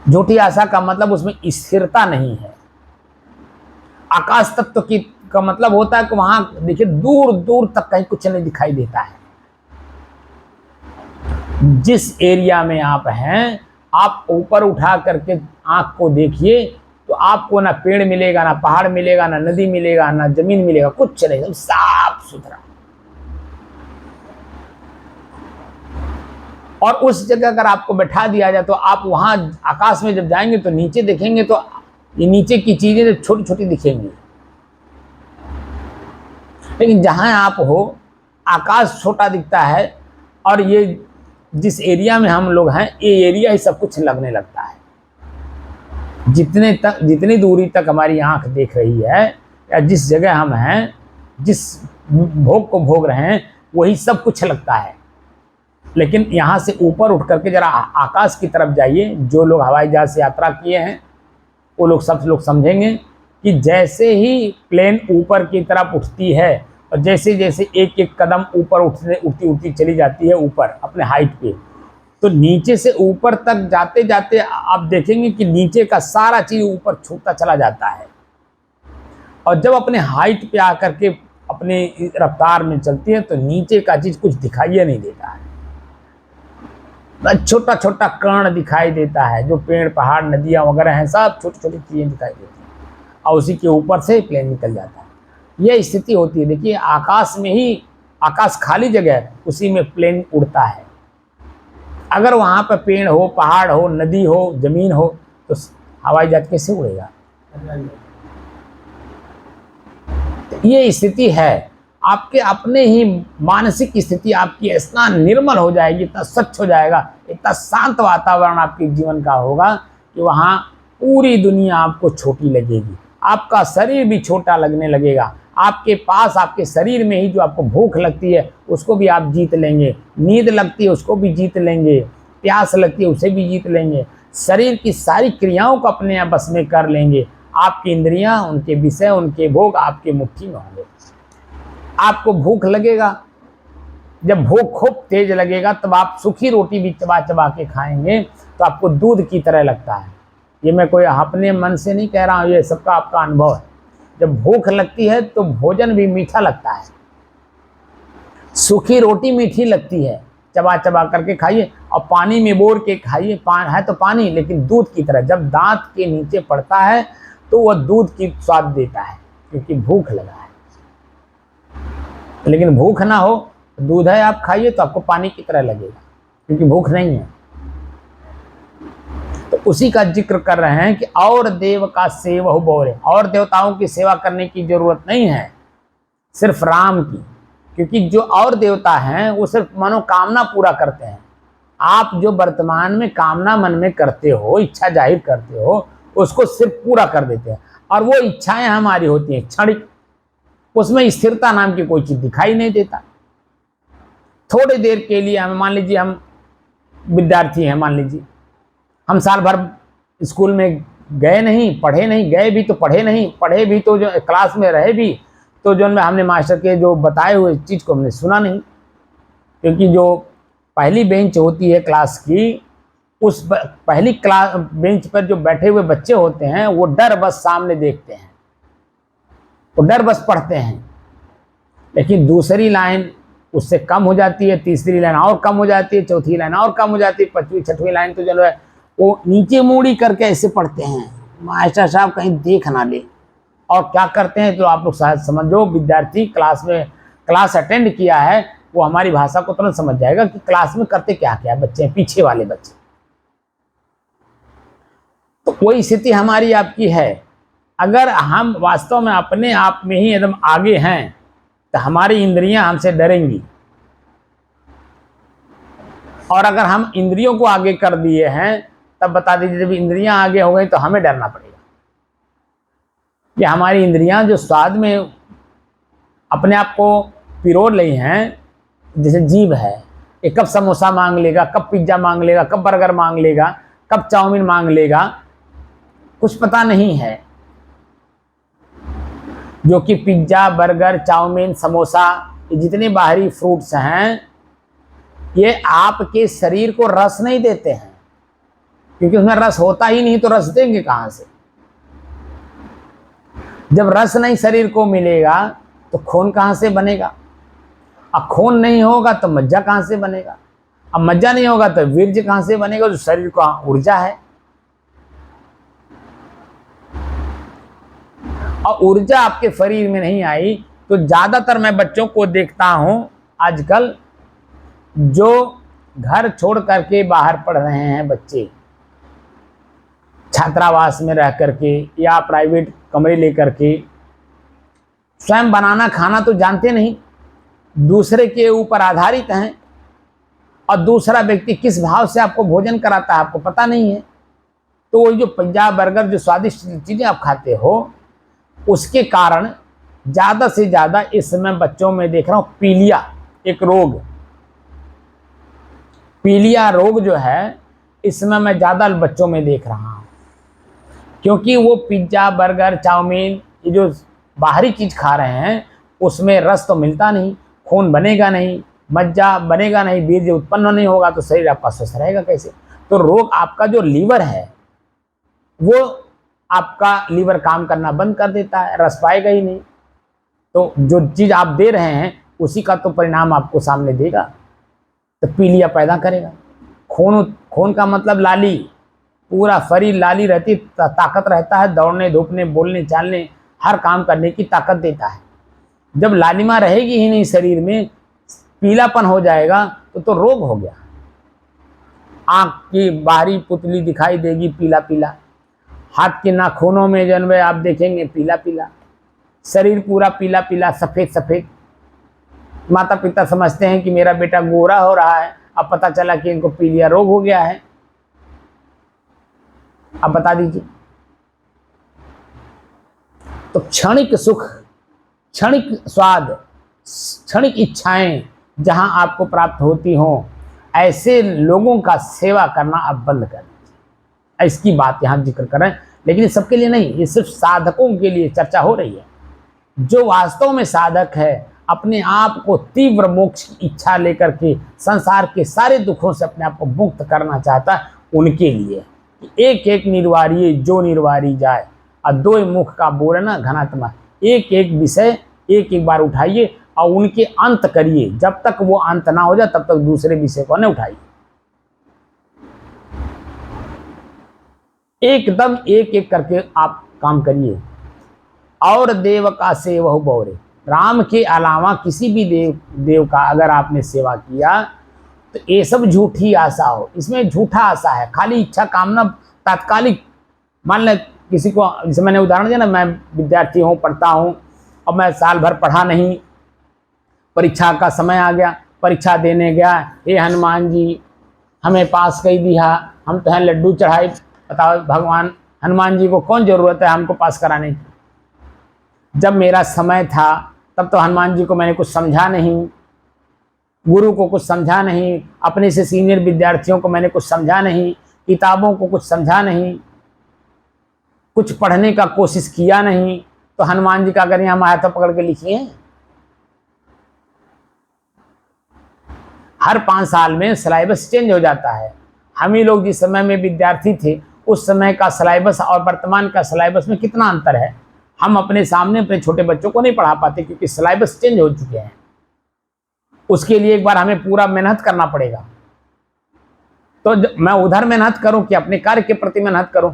झूठी आशा का मतलब उसमें स्थिरता नहीं है। आकाश तत्व की का मतलब होता है कि वहां देखिए दूर दूर तक कहीं कुछ नहीं दिखाई देता है। जिस एरिया में आप हैं, आप ऊपर उठा करके आंख को देखिए तो आपको ना पेड़ मिलेगा, ना पहाड़ मिलेगा, ना नदी मिलेगा, ना जमीन मिलेगा, कुछ नहीं, सब साफ सुथरा। और उस जगह अगर आपको बैठा दिया जाए तो आप वहां आकाश में जब जाएंगे तो नीचे देखेंगे तो ये नीचे की चीजें छोटी छोटी दिखेंगी। लेकिन जहां आप हो, आकाश छोटा दिखता है और ये जिस एरिया में हम लोग हैं, ये एरिया ही सब कुछ लगने लगता है। जितनी दूरी तक हमारी आंख देख रही है या जिस जगह हम हैं, जिस भोग को भोग रहे हैं, वही सब कुछ लगता है। लेकिन यहाँ से ऊपर उठ करके जरा आकाश की तरफ जाइए। जो लोग हवाई जहाज से यात्रा किए हैं वो लोग सब लोग समझेंगे कि जैसे ही प्लेन ऊपर की तरफ उठती है और जैसे जैसे एक एक कदम ऊपर उठती चली जाती है ऊपर अपने हाइट पे, तो नीचे से ऊपर तक जाते जाते आप देखेंगे कि नीचे का सारा चीज ऊपर छूटता चला जाता है। और जब अपने हाइट पे आकर के अपने रफ्तार में चलती है तो नीचे का चीज कुछ दिखाई नहीं देता है, छोटा छोटा कण दिखाई देता है। जो पेड़ पहाड़ नदियाँ वगैरह हैं, सब छोटी छोटी चीजें दिखाई देती हैं और उसी के ऊपर से प्लेन निकल जाता है। यह स्थिति होती है। देखिए आकाश में ही, आकाश खाली जगह है, उसी में प्लेन उड़ता है। अगर वहां पर पेड़ हो, पहाड़ हो, नदी हो, जमीन हो तो हवाई जहाज कैसे उड़ेगा। ये स्थिति है। आपके अपने ही मानसिक स्थिति आपकी इतना निर्मल हो जाएगी, इतना स्वच्छ हो जाएगा, इतना शांत वातावरण आपके जीवन का होगा कि वहाँ पूरी दुनिया आपको छोटी लगेगी। आपका शरीर भी छोटा लगने लगेगा, आपके पास, आपके शरीर में ही जो आपको भूख लगती है उसको भी आप जीत लेंगे, नींद लगती है उसको भी जीत लेंगे, प्यास लगती है उसे भी जीत लेंगे, शरीर की सारी क्रियाओं को अपने आप बस में कर लेंगे। आपकी इंद्रियां, उनके विषय, उनके भोग आपके मुट्ठी में होंगे। आपको भूख लगेगा, जब भूख खूब तेज लगेगा तब आप सूखी रोटी भी चबा चबा के खाएंगे तो आपको दूध की तरह लगता है। ये मैं कोई अपने मन से नहीं कह रहा हूँ, ये सबका आपका अनुभव है। जब भूख लगती है तो भोजन भी मीठा लगता है, सूखी रोटी मीठी लगती है, चबा चबा करके खाइए और पानी में बोर के खाइए। है तो पानी लेकिन दूध की तरह, जब दांत के नीचे पड़ता है तो वह दूध की स्वाद देता है, क्योंकि भूख लगा है। लेकिन भूख ना हो, दूध है आप खाइए तो आपको पानी की तरह लगेगा, क्योंकि भूख नहीं है। तो उसी का जिक्र कर रहे हैं कि और देव का सेवहु बोरे, और देवताओं की सेवा करने की जरूरत नहीं है, सिर्फ राम की। क्योंकि जो और देवता हैं वो सिर्फ मनोकामना पूरा करते हैं। आप जो वर्तमान में कामना मन में करते हो, इच्छा जाहिर करते हो, उसको सिर्फ पूरा कर देते हैं। और वो इच्छाएं हमारी होती हैं क्षणिक, उसमें स्थिरता नाम की कोई चीज दिखाई नहीं देता। थोड़ी देर के लिए हम, मान लीजिए हम विद्यार्थी हैं, मान लीजिए हम साल भर स्कूल में गए नहीं, पढ़े नहीं, गए भी तो पढ़े नहीं, पढ़े भी तो जो क्लास में रहे भी तो जो हमने मास्टर के जो बताए हुए चीज़ को हमने सुना नहीं। क्योंकि जो पहली बेंच होती है क्लास की, उस पहली क्लास बेंच पर जो बैठे हुए बच्चे होते हैं वो डर बस सामने देखते हैं, वो डर बस पढ़ते हैं। लेकिन दूसरी लाइन उससे कम हो जाती है, तीसरी लाइन और कम हो जाती है, चौथी लाइन और कम हो जाती है, पांचवी छठवीं लाइन तो जो है वो नीचे मुड़ी करके ऐसे पढ़ते हैं, मास्टर साहब कहीं देख ना ले। और क्या करते हैं, जो आप लोग शायद समझो, विद्यार्थी क्लास अटेंड किया है वो हमारी भाषा को तुरंत समझ जाएगा कि क्लास में करते क्या क्या बच्चे, पीछे वाले बच्चे। तो वही स्थिति हमारी आपकी है। अगर हम वास्तव में अपने आप में ही एकदम आगे हैं तो हमारी इंद्रियां हमसे डरेंगी, और अगर हम इंद्रियों को आगे कर दिए हैं तब बता दीजिए, जब इंद्रियां आगे हो गई तो हमें डरना पड़ेगा कि हमारी इंद्रियां जो स्वाद में अपने आप को पिरो रही हैं, जैसे जीभ है, ये कब समोसा मांग लेगा, कब पिज्जा मांग लेगा, कब बर्गर मांग लेगा, कब चाउमीन मांग लेगा, कुछ पता नहीं है। जो कि पिज्जा, बर्गर, चाउमीन, समोसा, ये जितने बाहरी फ्रूट्स हैं, ये आपके शरीर को रस नहीं देते हैं, क्योंकि उसमें रस होता ही नहीं, तो रस देंगे कहां से। जब रस नहीं शरीर को मिलेगा तो खून कहां से बनेगा, अब खून नहीं होगा तो मज्जा कहां से बनेगा, अब मज्जा नहीं होगा तो वीर्य कहां से बनेगा, जो शरीर का ऊर्जा है। और ऊर्जा आपके शरीर में नहीं आई तो ज्यादातर मैं बच्चों को देखता हूं आजकल, जो घर छोड़ करके बाहर पढ़ रहे हैं बच्चे, छात्रावास में रह करके या प्राइवेट कमरे लेकर के, स्वयं बनाना खाना तो जानते नहीं, दूसरे के ऊपर आधारित हैं, और दूसरा व्यक्ति किस भाव से आपको भोजन कराता है आपको पता नहीं है। तो वो जो पिज्जा, बर्गर, जो स्वादिष्ट चीजें आप खाते हो, उसके कारण ज्यादा से ज्यादा इस समय बच्चों में देख रहा हूं पीलिया, एक रोग, पीलिया रोग जो है इस समय मैं ज्यादा बच्चों में देख रहा हूं। क्योंकि वो पिज्जा, बर्गर, चाउमीन, ये जो बाहरी चीज खा रहे हैं उसमें रस तो मिलता नहीं, खून बनेगा नहीं, मज्जा बनेगा नहीं, बीज उत्पन्न नहीं होगा, तो शरीर आपका स्वस्थ रहेगा कैसे। तो रोग आपका जो लीवर है वो आपका लीवर काम करना बंद कर देता है, रस पाएगा ही नहीं। तो जो चीज आप दे रहे हैं उसी का तो परिणाम आपको सामने देगा, तो पीलिया पैदा करेगा। खून का मतलब लाली, पूरा शरीर लाली रहती, ताकत रहता है, दौड़ने धूपने, बोलने चालने, हर काम करने की ताकत देता है। जब लालिमा रहेगी ही नहीं शरीर में, पीलापन हो जाएगा तो रोग हो गया। आंख की बाहरी पुतली दिखाई देगी पीला पीला, हाथ के नाखूनों में जो आप देखेंगे पीला पीला, शरीर पूरा पीला पीला, सफेद सफेद। माता पिता समझते हैं कि मेरा बेटा गोरा हो रहा है, अब पता चला कि इनको पीलिया रोग हो गया है। अब बता दीजिए। तो क्षणिक सुख क्षणिक स्वाद, क्षणिक इच्छाएं जहां आपको प्राप्त होती हों, ऐसे लोगों का सेवा करना आप बंद कर दीजिए। इसकी बात यहाँ जिक्र करें, लेकिन सबके लिए नहीं, ये सिर्फ साधकों के लिए चर्चा हो रही है। जो वास्तव में साधक है, अपने आप को तीव्र मोक्ष की इच्छा लेकर के संसार के सारे दुखों से अपने आप को मुक्त करना चाहता है, उनके लिए एक एक निर्वारी जो निर्वारी जाए, और दो मुख का बोलना घनात्मा, एक एक विषय एक एक बार उठाइए और उनके अंत करिए। जब तक वो अंत ना हो जाए तब तक दूसरे विषय को न उठाइए। एकदम एक एक करके आप काम करिए। और देव का सेवहु बौरे, राम के अलावा किसी भी देव का अगर आपने सेवा किया तो ये सब झूठी आशा हो, इसमें झूठा आशा है, खाली इच्छा कामना तात्कालिक। मान लें किसी को, जैसे मैंने उदाहरण दिया ना, मैं विद्यार्थी हूँ, पढ़ता हूँ, अब मैं साल भर पढ़ा नहीं, परीक्षा का समय आ गया, परीक्षा देने गया, हे हनुमान जी हमें पास कर दिया, हम तो हैं लड्डू चढ़ाए। बताओ भगवान हनुमान जी को कौन ज़रूरत है हमको पास कराने की। जब मेरा समय था तब तो हनुमान जी को मैंने कुछ समझा नहीं, गुरु को कुछ समझा नहीं, अपने से सीनियर विद्यार्थियों को मैंने कुछ समझा नहीं, किताबों को कुछ समझा नहीं, कुछ पढ़ने का कोशिश किया नहीं, तो हनुमान जी का अगर यहाँ आया तो पकड़ के लिखिए। हर 5 साल में सिलेबस चेंज हो जाता है। हम ही लोग जिस समय में विद्यार्थी थे उस समय का सिलेबस और वर्तमान का सिलेबस में कितना अंतर है। हम अपने सामने अपने छोटे बच्चों को नहीं पढ़ा पाते क्योंकि सिलेबस चेंज हो चुके हैं। उसके लिए एक बार हमें पूरा मेहनत करना पड़ेगा। तो मैं उधर मेहनत करूं कि अपने कार्य के प्रति मेहनत करूं।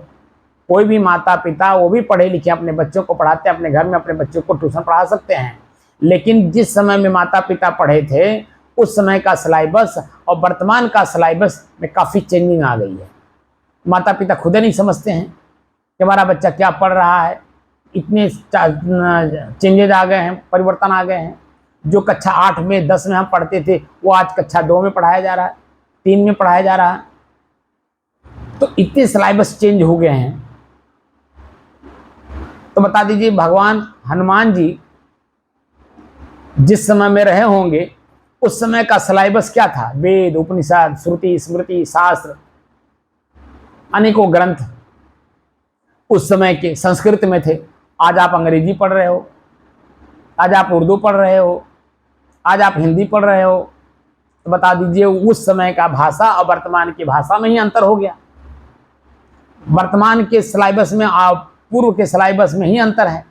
कोई भी माता पिता वो भी पढ़े लिखे अपने बच्चों को पढ़ाते हैं, अपने घर में अपने बच्चों को ट्यूशन पढ़ा सकते हैं, लेकिन जिस समय में माता पिता पढ़े थे उस समय का सिलेबस और वर्तमान का सिलेबस में काफ़ी चेंजिंग आ गई है। माता पिता खुद नहीं समझते हैं कि हमारा बच्चा क्या पढ़ रहा है। इतने चेंजेज आ गए हैं, परिवर्तन आ गए हैं। जो कक्षा 8 में 10 में हम पढ़ते थे वो आज कक्षा 2 में पढ़ाया जा रहा है, 3 में पढ़ाया जा रहा है। तो इतने सिलेबस चेंज हो गए हैं। तो बता दीजिए भगवान हनुमान जी जिस समय में रहे होंगे उस समय का सिलेबस क्या था। वेद, उपनिषद, श्रुति, स्मृति, शास्त्र, अनेकों ग्रंथ उस समय के संस्कृत में थे। आज आप अंग्रेजी पढ़ रहे हो, आज आप उर्दू पढ़ रहे हो, आज आप हिंदी पढ़ रहे हो। तो बता दीजिए उस समय का भाषा और वर्तमान की भाषा में ही अंतर हो गया। वर्तमान के सिलेबस में और पूर्व के सिलेबस में ही अंतर है।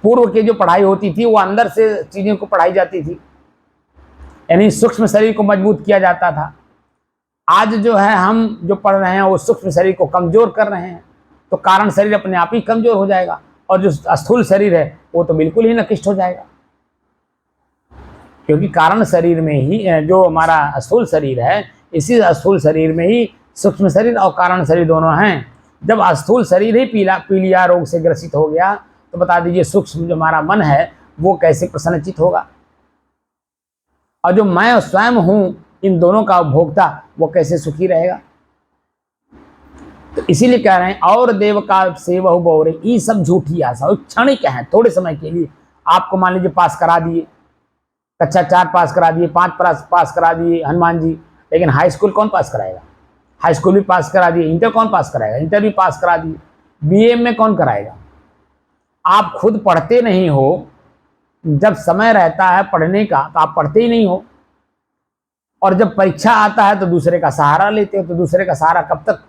पूर्व की जो पढ़ाई होती थी वो अंदर से चीज़ों को पढ़ाई जाती थी, यानी सूक्ष्म शरीर को मजबूत किया जाता था। आज जो है हम जो पढ़ रहे हैं वो सूक्ष्म शरीर को कमज़ोर कर रहे हैं, तो कारण शरीर अपने आप ही कमज़ोर हो जाएगा और जो स्थूल शरीर है वो तो बिल्कुल ही नष्ट हो जाएगा। क्योंकि कारण शरीर में ही जो हमारा स्थूल शरीर है, इसी स्थूल शरीर में ही सूक्ष्म शरीर और कारण शरीर दोनों हैं। जब स्थूल शरीर ही पीलिया रोग से ग्रसित हो गया तो बता दीजिए सूक्ष्म जो हमारा मन है वो कैसे प्रसन्नचित होगा, और जो मैं स्वयं हूं इन दोनों का उपभोक्ता वो कैसे सुखी रहेगा। तो इसीलिए कह रहे हैं और देव का सेवहु बौरे, ये सब झूठी आशा, क्षणिक है, थोड़े समय के लिए। आपको मान लीजिए पास करा दिए, कक्षा 4 पास करा दिए, 5 पास करा दिए हनुमान जी, लेकिन हाई स्कूल कौन पास कराएगा। हाई स्कूल भी पास करा दिए, इंटर कौन पास कराएगा, इंटर भी पास करा दिए, बीए में कौन कराएगा। आप खुद पढ़ते नहीं हो, जब समय रहता है पढ़ने का तो आप पढ़ते ही नहीं हो, और जब परीक्षा आता है तो दूसरे का सहारा लेते हो। तो दूसरे का सहारा कब तक,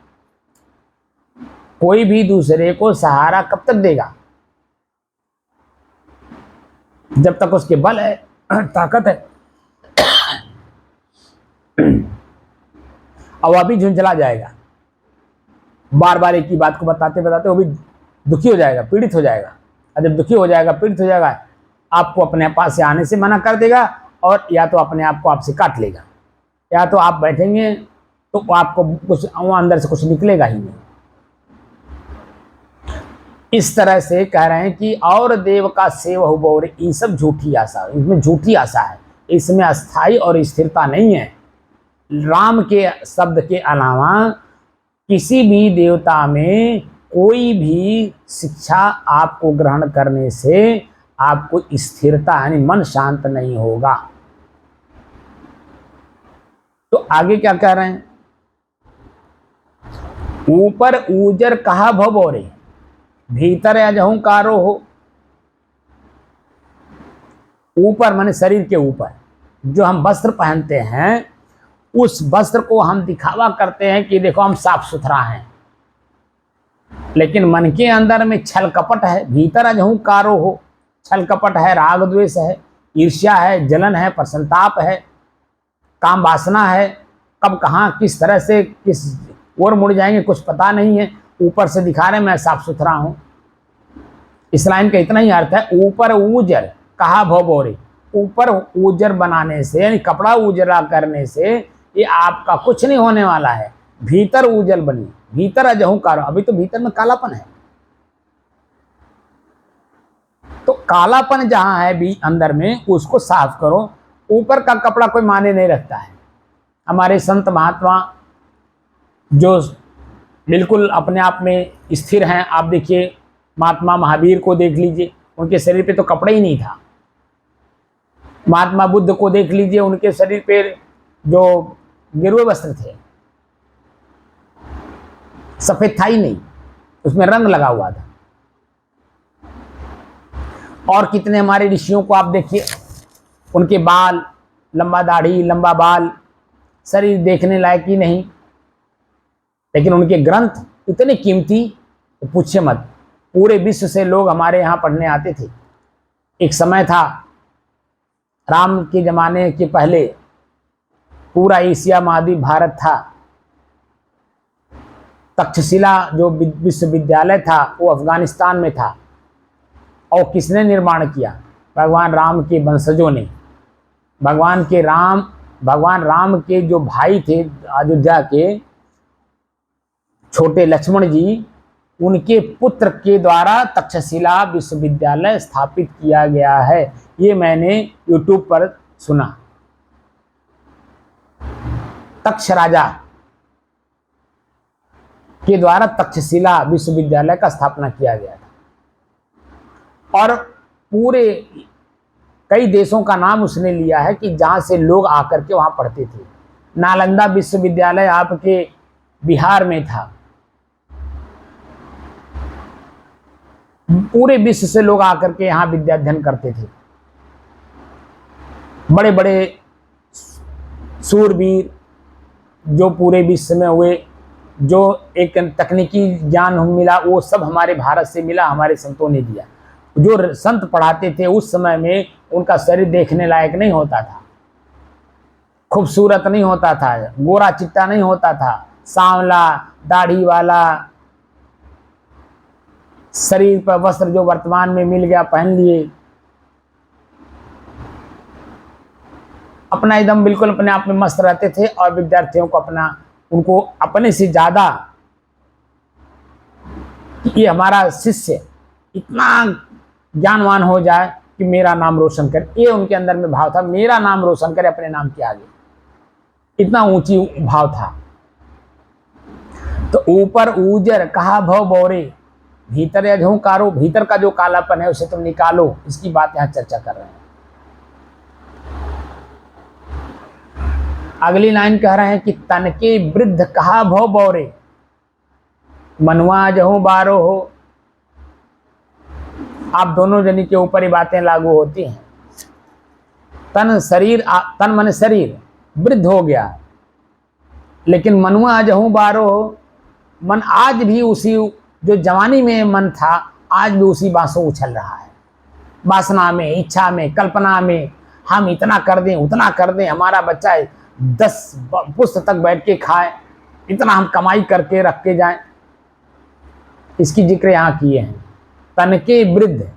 कोई भी दूसरे को सहारा कब तक देगा, जब तक उसके बल है, ताकत है। अब वह भी झुंझला जाएगा, बार बार एक ही बात को बताते बताते वो भी दुखी हो जाएगा, पीड़ित हो जाएगा। और जब दुखी हो जाएगा, पीड़ित हो जाएगा, आपको अपने पास से आने से मना कर देगा, और या तो अपने आप को आपसे काट लेगा, या तो आप बैठेंगे तो आपको कुछ अंदर से कुछ निकलेगा ही नहीं। इस तरह से कह रहे हैं कि और देव का सेवहु बौरे, ये सब झूठी आशा, इसमें झूठी आशा है, इसमें अस्थाई और स्थिरता नहीं है। राम के शब्द के अलावा किसी भी देवता में कोई भी शिक्षा आपको ग्रहण करने से आपको स्थिरता यानी मन शांत नहीं होगा। तो आगे क्या कह रहे हैं, ऊपर ऊजर कहा भवोरे भीतर अजहू कारो हो। ऊपर माने शरीर के ऊपर जो हम वस्त्र पहनते हैं, उस वस्त्र को हम दिखावा करते हैं कि देखो हम साफ सुथरा हैं, लेकिन मन के अंदर में छल कपट है। भीतर अजहू कारो हो, छल कपट है, राग द्वेष है, ईर्ष्या है, जलन है, प्रसन्नताप है, काम वासना है। कब कहाँ किस तरह से किस ओर मुड़ जाएंगे कुछ पता नहीं है। ऊपर से दिखा रहे मैं साफ सुथरा हूं। इस लाइन का इतना ही अर्थ है, ऊपर ऊजर कहा भवोरे, ऊपर ऊजर बनाने से यानी कपड़ा उजला करने से ये आपका कुछ नहीं होने वाला है। भीतर उजल बनी, भीतर अजहू कारो, अभी तो भीतर में कालापन है। तो कालापन जहां है भी अंदर में, उसको साफ करो। ऊपर का कपड़ा कोई माने नहीं रखता है। हमारे संत महात्मा जो बिल्कुल अपने आप में स्थिर हैं, आप देखिए महात्मा महावीर को देख लीजिए, उनके शरीर पे तो कपड़ा ही नहीं था। महात्मा बुद्ध को देख लीजिए, उनके शरीर पे जो गिरुए वस्त्र थे, सफेद था ही नहीं, उसमें रंग लगा हुआ था। और कितने हमारे ऋषियों को आप देखिए, उनके बाल, लंबा दाढ़ी, लंबा बाल, शरीर देखने लायक ही नहीं, लेकिन उनके ग्रंथ इतने कीमती तो पूछिए मत। पूरे विश्व से लोग हमारे यहाँ पढ़ने आते थे। एक समय था राम के जमाने के पहले, पूरा एशिया महाद्वीप भारत था। तक्षशिला जो विश्वविद्यालय था वो अफगानिस्तान में था, और किसने निर्माण किया? भगवान राम के वंशजों ने। भगवान राम के जो भाई थे अयोध्या के छोटे लक्ष्मण जी, उनके पुत्र के द्वारा तक्षशिला विश्वविद्यालय स्थापित किया गया है। ये मैंने YouTube पर सुना। तक्ष राजा के द्वारा तक्षशिला विश्वविद्यालय का स्थापना किया गया था, और पूरे कई देशों का नाम उसने लिया है कि जहां से लोग आकर के वहां पढ़ते थे। नालंदा विश्वविद्यालय आपके बिहार में था। पूरे विश्व से लोग आकर के यहाँ विद्याध्ययन करते थे। बड़े बड़े सूरवीर जो पूरे विश्व में हुए, जो एक तकनीकी ज्ञान मिला, वो सब हमारे भारत से मिला, हमारे संतों ने दिया। जो संत पढ़ाते थे उस समय में उनका शरीर देखने लायक नहीं होता था, खूबसूरत नहीं होता था, गोरा चिट्टा नहीं होता था, सांवला दाढ़ी वाला, शरीर पर वस्त्र जो वर्तमान में मिल गया पहन लिए, अपना एकदम बिल्कुल अपने आप में मस्त रहते थे। और विद्यार्थियों को उनको अपने से ज्यादा ये हमारा शिष्य इतना ज्ञानवान हो जाए कि मेरा नाम रोशन करे, ये उनके अंदर में भाव था। मेरा नाम रोशन करे अपने नाम के आगे, इतना ऊंची भाव था। तो ऊपर ऊजर कहा भव बोरे भीतर अजहू कारो, भीतर का जो कालापन है उसे तुम निकालो, इसकी बात यहां चर्चा कर रहे हैं। अगली लाइन कह रहे हैं कि तन के वृद्ध कहा भव बोरे मनुआ अजहू बारो हो। आप दोनों जनी के ऊपर ये बातें लागू होती हैं। तन मन शरीर वृद्ध हो गया, लेकिन मनुआ अजहू बारो हो, मन आज भी उसी जो जवानी में मन था आज भी उसी बांसों उछल रहा है। वासना में, इच्छा में, कल्पना में, हम इतना कर दें उतना कर दें, हमारा बच्चा 10 पुस्त तक बैठ के खाए, इतना हम कमाई करके रख के जाएं, इसकी जिक्र यहाँ किए हैं। तन के वृद्ध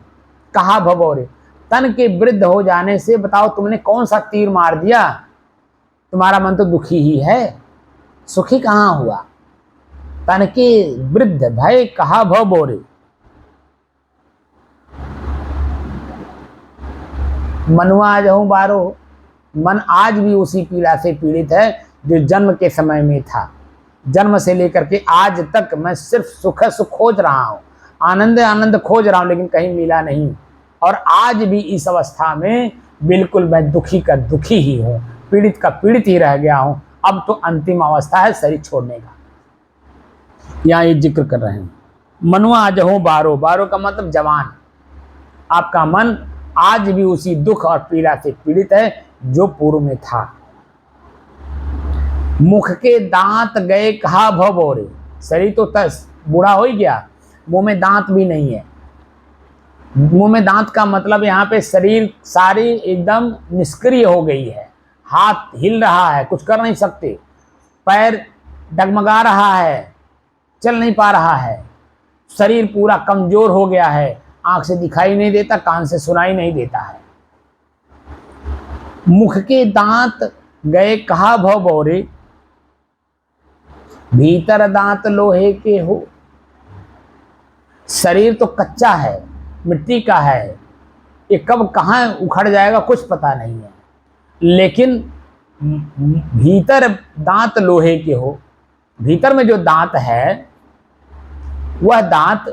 कहा भवोरे, तन के वृद्ध हो जाने से बताओ तुमने कौन सा तीर मार दिया? तुम्हारा मन तो दुखी ही है, सुखी कहाँ हुआ? तन के वृद्ध भय कहा भवोरे, मनुआ अजहू बारो, मन आज भी उसी पीड़ा से पीड़ित है जो जन्म के समय में था। जन्म से लेकर के आज तक मैं सिर्फ सुख खोज रहा हूँ, आनंद खोज रहा हूँ, लेकिन कहीं मिला नहीं। और आज भी इस अवस्था में बिल्कुल मैं दुखी का दुखी ही हूँ, पीड़ित का पीड़ित ही रह गया हूँ। अब तो अंतिम अवस्था है शरीर छोड़ने का। यहाँ ये जिक्र कर रहे हैं, मनुआ जहो बारो, बारो का मतलब जवान। आपका मन आज भी उसी दुख और पीड़ा से पीड़ित है जो पूर्व में था। मुख के दांत गए कहा भव बोरे, शरीर तो तस बूढ़ा हो ही गया, मुंह में दांत भी नहीं है। मुंह में दांत का मतलब यहाँ पे शरीर सारी एकदम निष्क्रिय हो गई है, हाथ हिल रहा है, कुछ कर नहीं सकते, पैर डगमगा रहा है, चल नहीं पा रहा है, शरीर पूरा कमजोर हो गया है, आंख से दिखाई नहीं देता, कान से सुनाई नहीं देता है। मुख के दांत गए कहा भव बोरे, भीतर दांत लोहे के हो। शरीर तो कच्चा है, मिट्टी का है, ये कब कहाँ उखड़ जाएगा कुछ पता नहीं है, लेकिन भीतर दांत लोहे के हो। भीतर में जो दांत है वह दांत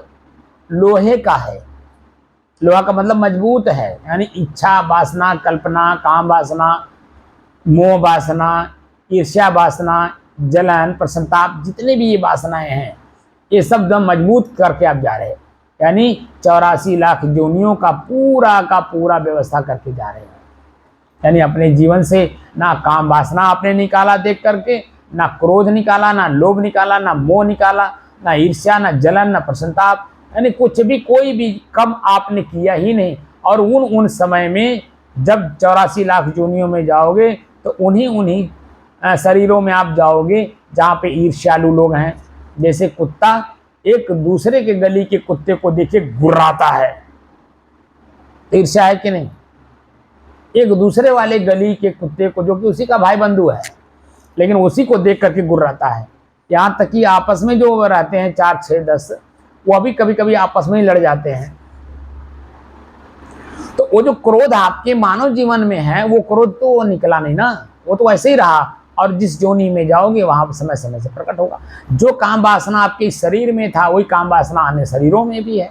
लोहे का है। लोहा का मतलब मजबूत है, यानी इच्छा वासना, कल्पना, काम वासना, मोह वासना, ईर्ष्या वासना, जलन, प्रसन्नता, जितने भी ये वासनाएं हैं, ये सब एकदम मजबूत करके आप जा रहे हैं। यानी 84 लाख योनियों का पूरा व्यवस्था करके जा रहे हैं। यानी अपने जीवन से ना काम वासना आपने निकाला देख करके, ना क्रोध निकाला, ना लोभ निकाला, ना मोह निकाला, ना ईर्ष्या, ना जलन, ना प्रसन्नता, यानी कुछ भी कोई भी कम आपने किया ही नहीं। और उन समय में जब 84 लाख योनियों में जाओगे तो उन्हीं शरीरों में आप जाओगे जहाँ पे ईर्ष्यालु लोग हैं। जैसे कुत्ता एक दूसरे के गली के कुत्ते को देखे गुर्राता है, ईर्ष्या है कि नहीं? एक दूसरे वाले गली के कुत्ते को, जो कि उसी का भाई बंधु है, लेकिन उसी को देख करके गुर्राता है। यहाँ तक कि आपस में जो रहते हैं 4, 6, 10, वो भी कभी कभी आपस में ही लड़ जाते हैं। तो वो जो क्रोध आपके मानव जीवन में है, वो क्रोध तो निकला नहीं ना, वो तो ऐसे ही रहा। और जिस योनि में जाओगे वहां समय समय से प्रकट होगा। जो काम वासना आपके शरीर में था वही काम वासना अन्य शरीरों में भी है।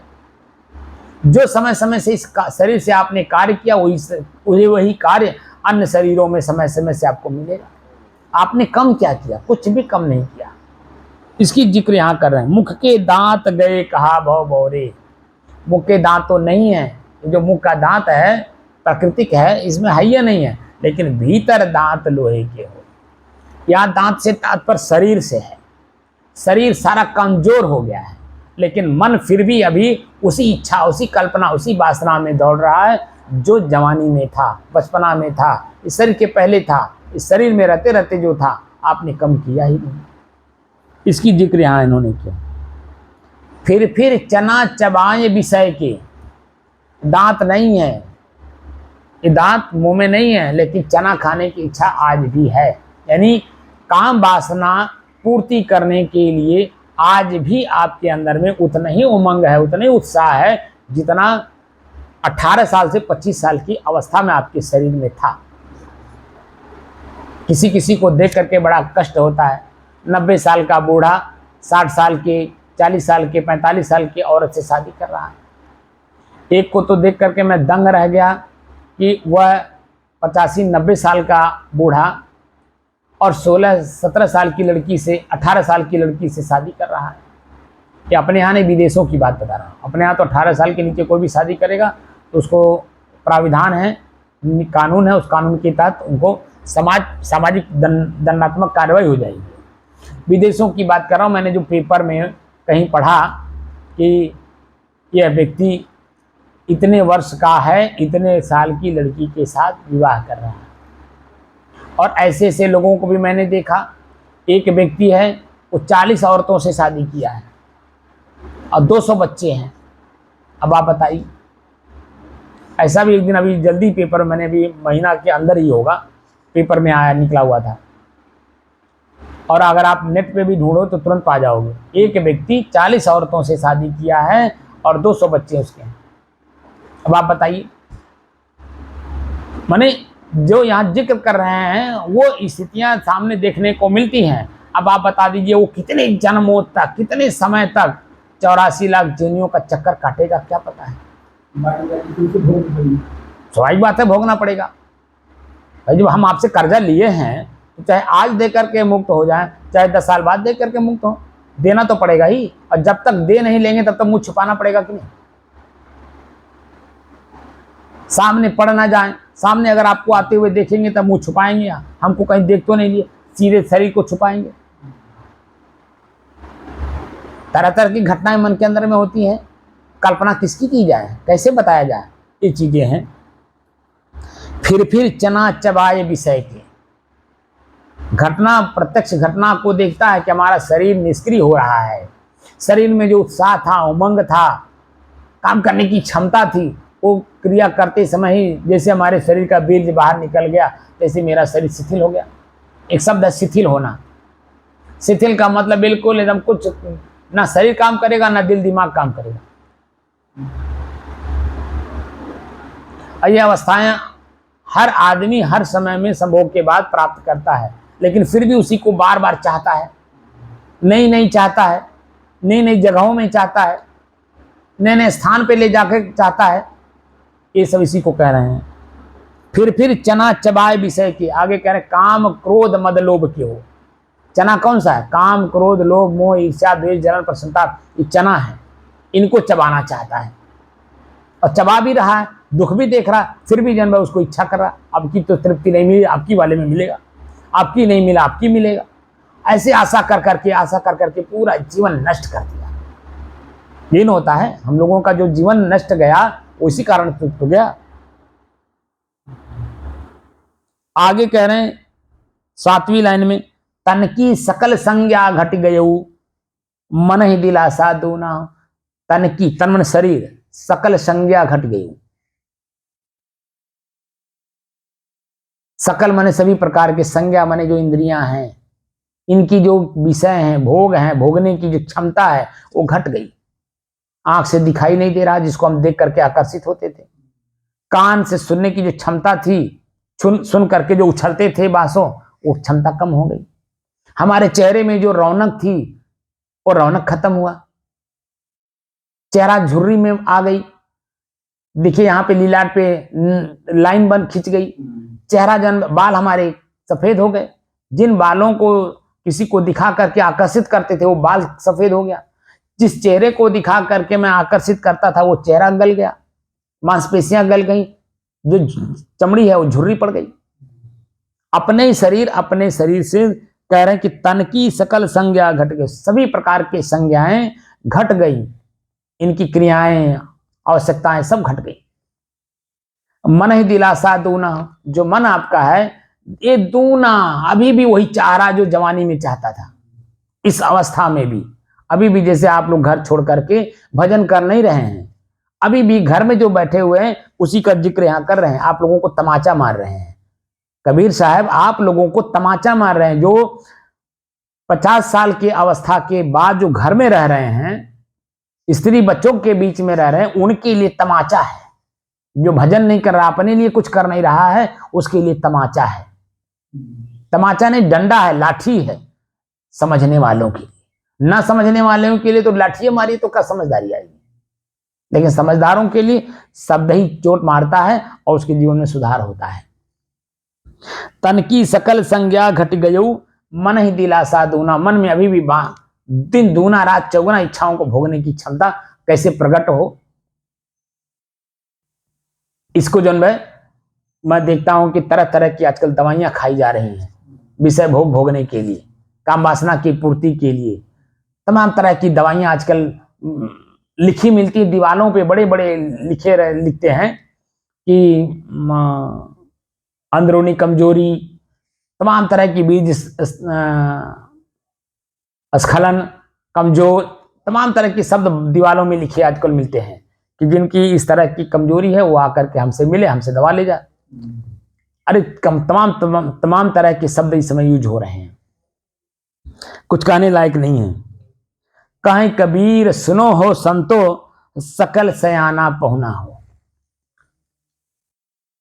जो समय समय से इस शरीर से आपने कार्य किया वही कार्य अन्य शरीरों में समय समय से आपको मिलेगा। आपने कम क्या किया? कुछ भी कम नहीं किया। इसकी जिक्र यहाँ कर रहे हैं। मुख के दांत गए कहा भव बोरे। मुख के दांत तो नहीं है, जो मुख का दांत है प्राकृतिक है, इसमें हैया नहीं है, लेकिन भीतर दांत लोहे के हो। यहाँ दांत से तात्पर्य शरीर से है। शरीर सारा कमजोर हो गया है, लेकिन मन फिर भी अभी उसी इच्छा, उसी कल्पना, उसी वासना में दौड़ रहा है जो जवानी में था, बचपना में था, इस शरीर के पहले था। इस शरीर में रहते रहते जो था आपने कम किया ही नहीं। इसकी जिक्र यहाँ इन्होंने किया। फिर चना चबाए विषय के। दांत नहीं है, ये दांत मुंह में नहीं है, लेकिन चना खाने की इच्छा आज भी है। यानी काम वासना पूर्ति करने के लिए आज भी आपके अंदर में उतना ही उमंग है, उतना ही उत्साह है जितना 18 साल से 25 साल की अवस्था में आपके शरीर में था। किसी किसी को देख करके बड़ा कष्ट होता है। 90 साल का बूढ़ा 60 साल के, 40 साल के, 45 साल की औरत से शादी कर रहा है। एक को तो देख करके मैं दंग रह गया कि वह 85-90 साल का बूढ़ा और 16-17 साल की लड़की से, 18 साल की लड़की से शादी कर रहा है। ये अपने यहाँ नहीं, विदेशों की बात बता रहा हूँ। अपने यहाँ तो 18 साल के नीचे कोई भी शादी करेगा तो उसको प्राविधान है, कानून है, उस कानून के तहत उनको सामाजिक दंडात्मक कार्रवाई हो जाएगी। विदेशों की बात कर रहा हूँ। मैंने जो पेपर में कहीं पढ़ा कि यह व्यक्ति इतने वर्ष का है, इतने साल की लड़की के साथ विवाह कर रहा है। और ऐसे ऐसे लोगों को भी मैंने देखा। एक व्यक्ति है, वो 40 औरतों से शादी किया है और 200 बच्चे हैं। अब आप बताइए, ऐसा भी एक दिन अभी जल्दी पेपर, मैंने भी महीना के अंदर ही होगा, पेपर में आया, निकला हुआ था। और अगर आप नेट पे भी ढूंढो तो तुरंत पा जाओगे। एक व्यक्ति 40 औरतों से शादी किया है और 200 बच्चे उसके हैं। अब आप बताइए, माने जो यहाँ जिक्र कर रहे हैं वो स्थितियाँ सामने देखने को मिलती हैं। अब आप बता दीजिए वो कितने जन्मों तक, कितने समय तक 84 लाख जोनियों का चक्कर काटेगा, क्या पता है। स्वाभाविक बात है, भोगना पड़ेगा भाई। जब हम आपसे कर्जा लिए हैं तो चाहे आज दे करके मुक्त हो जाए, चाहे 10 साल बाद दे करके मुक्त हो, देना तो पड़ेगा ही। और जब तक दे नहीं लेंगे तब तक मुंह छुपाना पड़ेगा कि नहीं। सामने पड़ ना जाए, सामने अगर आपको आते हुए देखेंगे तब मुंह छुपाएंगे, हमको कहीं देख तो नहीं लिए, सीधे शरीर को छुपाएंगे। तरह तरह की घटनाएं मन के अंदर में होती हैं, कल्पना किसकी की जाए, कैसे बताया जाए, ये चीजें हैं। फिर चना चबाए विषय के, घटना प्रत्यक्ष घटना को देखता है कि हमारा शरीर निष्क्रिय हो रहा है, शरीर में जो उत्साह था, उमंग था, काम करने की क्षमता थी, वो क्रिया करते समय ही जैसे हमारे शरीर का बीज बाहर निकल गया, तैसे मेरा शरीर शिथिल हो गया। एक शब्द है शिथिल होना। शिथिल का मतलब बिल्कुल एकदम कुछ ना शरीर काम करेगा ना दिल दिमाग काम करेगा। ये अवस्थाएं हर आदमी हर समय में संभोग के बाद प्राप्त करता है, लेकिन फिर भी उसी को बार बार चाहता है, नई नई चाहता है, नई नई जगहों में चाहता है, नए नए स्थान पे ले जाकर चाहता है। ये सब इसी को कह रहे हैं। फिर चना चबाए विषय की, आगे कह रहे हैं काम क्रोध मद लोभ की हो। चना कौन सा है? काम क्रोध लोभ मोह ईर्ष्या द्वेष जलन प्रसन्नता, ये चना है, इनको चबाना चाहता है और चबा भी रहा है, दुख भी देख रहा है, फिर भी जन्म उसको इच्छा कर रहा, आपकी तो तृप्ति नहीं मिली, आपकी वाले में मिलेगा, आपकी नहीं मिला आपकी मिलेगा। ऐसे आशा कर करके पूरा जीवन नष्ट कर दिया। ये न होता है, हम लोगों का जो जीवन नष्ट गया उसी कारण तो गया। आगे कह रहे हैं 7वीं लाइन में, तन की सकल संज्ञा घट गयऊ मन ही दिलासा दूना। तन की, तन मन शरीर, सकल संज्ञा घट गई। सकल माने सभी प्रकार के, संज्ञा माने जो इंद्रियां हैं, इनकी जो विषय हैं, भोग हैं, भोगने की जो क्षमता है वो घट गई। आंख से दिखाई नहीं दे रहा जिसको हम देख करके आकर्षित होते थे, कान से सुनने की जो क्षमता थी, सुन करके जो उछलते थे बांसों, वो क्षमता कम हो गई। हमारे चेहरे में जो रौनक थी वो रौनक खत्म हुआ, चेहरा झुर्री में आ गई। देखिए यहाँ पे लीलाट पे लाइन बन खिंच गई, चेहरा जन बाल हमारे सफेद हो गए। जिन बालों को किसी को दिखा करके आकर्षित करते थे वो बाल सफेद हो गया। जिस चेहरे को दिखा करके मैं आकर्षित करता था वो चेहरा गल गया, मांसपेशियां गल गई, जो चमड़ी है वो झुर्री पड़ गई। अपने शरीर से कह रहे हैं कि तन की सकल संज्ञा घट गई, सभी प्रकार के संज्ञाएं घट गई, इनकी क्रियाएं आवश्यकताएं सब घट गई। मन ही दिलासा दूना, जो मन आपका है ये दूना अभी भी वही चाह रहा जो जवानी में चाहता था। इस अवस्था में भी अभी भी जैसे आप लोग घर छोड़ करके भजन कर नहीं रहे हैं, अभी भी घर में जो बैठे हुए हैं उसी का जिक्र यहां कर रहे हैं, आप लोगों को तमाचा मार रहे हैं। कबीर साहब आप लोगों को तमाचा मार रहे हैं। जो 50 साल की अवस्था के बाद जो घर में रह रहे हैं, स्त्री बच्चों के बीच में रह रहे हैं, उनके लिए तमाचा है। जो भजन नहीं कर रहा, अपने लिए कुछ कर नहीं रहा है, उसके लिए तमाचा है। तमाचा नहीं, डंडा है, लाठी है समझने वालों के लिए। ना समझने वालों के लिए तो लाठी मारी तो क्या समझदारी आएगी, लेकिन समझदारों के लिए शब्द ही चोट मारता है और उसके जीवन में सुधार होता है। तन की सकल संज्ञा घट गयऊ मन ही दिलासा दूना, मन में अभी भी दिन दूना रात चौगुना इच्छाओं को भोगने की क्षमता कैसे प्रकट हो। इसको जो मैं देखता हूं कि तरह तरह की आजकल दवाइयां खाई जा रही हैं विषय भोग भोगने के लिए, काम वासना की पूर्ति के लिए। तमाम तरह की दवाइयां आजकल लिखी मिलती, दीवालों पे बड़े बड़े लिखते हैं कि अंदरूनी कमजोरी, तमाम तरह की बीज स्खलन, कमजोर, तमाम तरह के शब्द दीवालों में लिखे आजकल मिलते हैं कि जिनकी इस तरह की कमजोरी है वो आकर के हमसे मिले, हमसे दवा ले जाए। अरे तमाम तरह के शब्द इस समय यूज हो रहे हैं, कुछ कहने लायक नहीं है। कहें कबीर सुनो हो संतो सकल सयाना पहुना हो।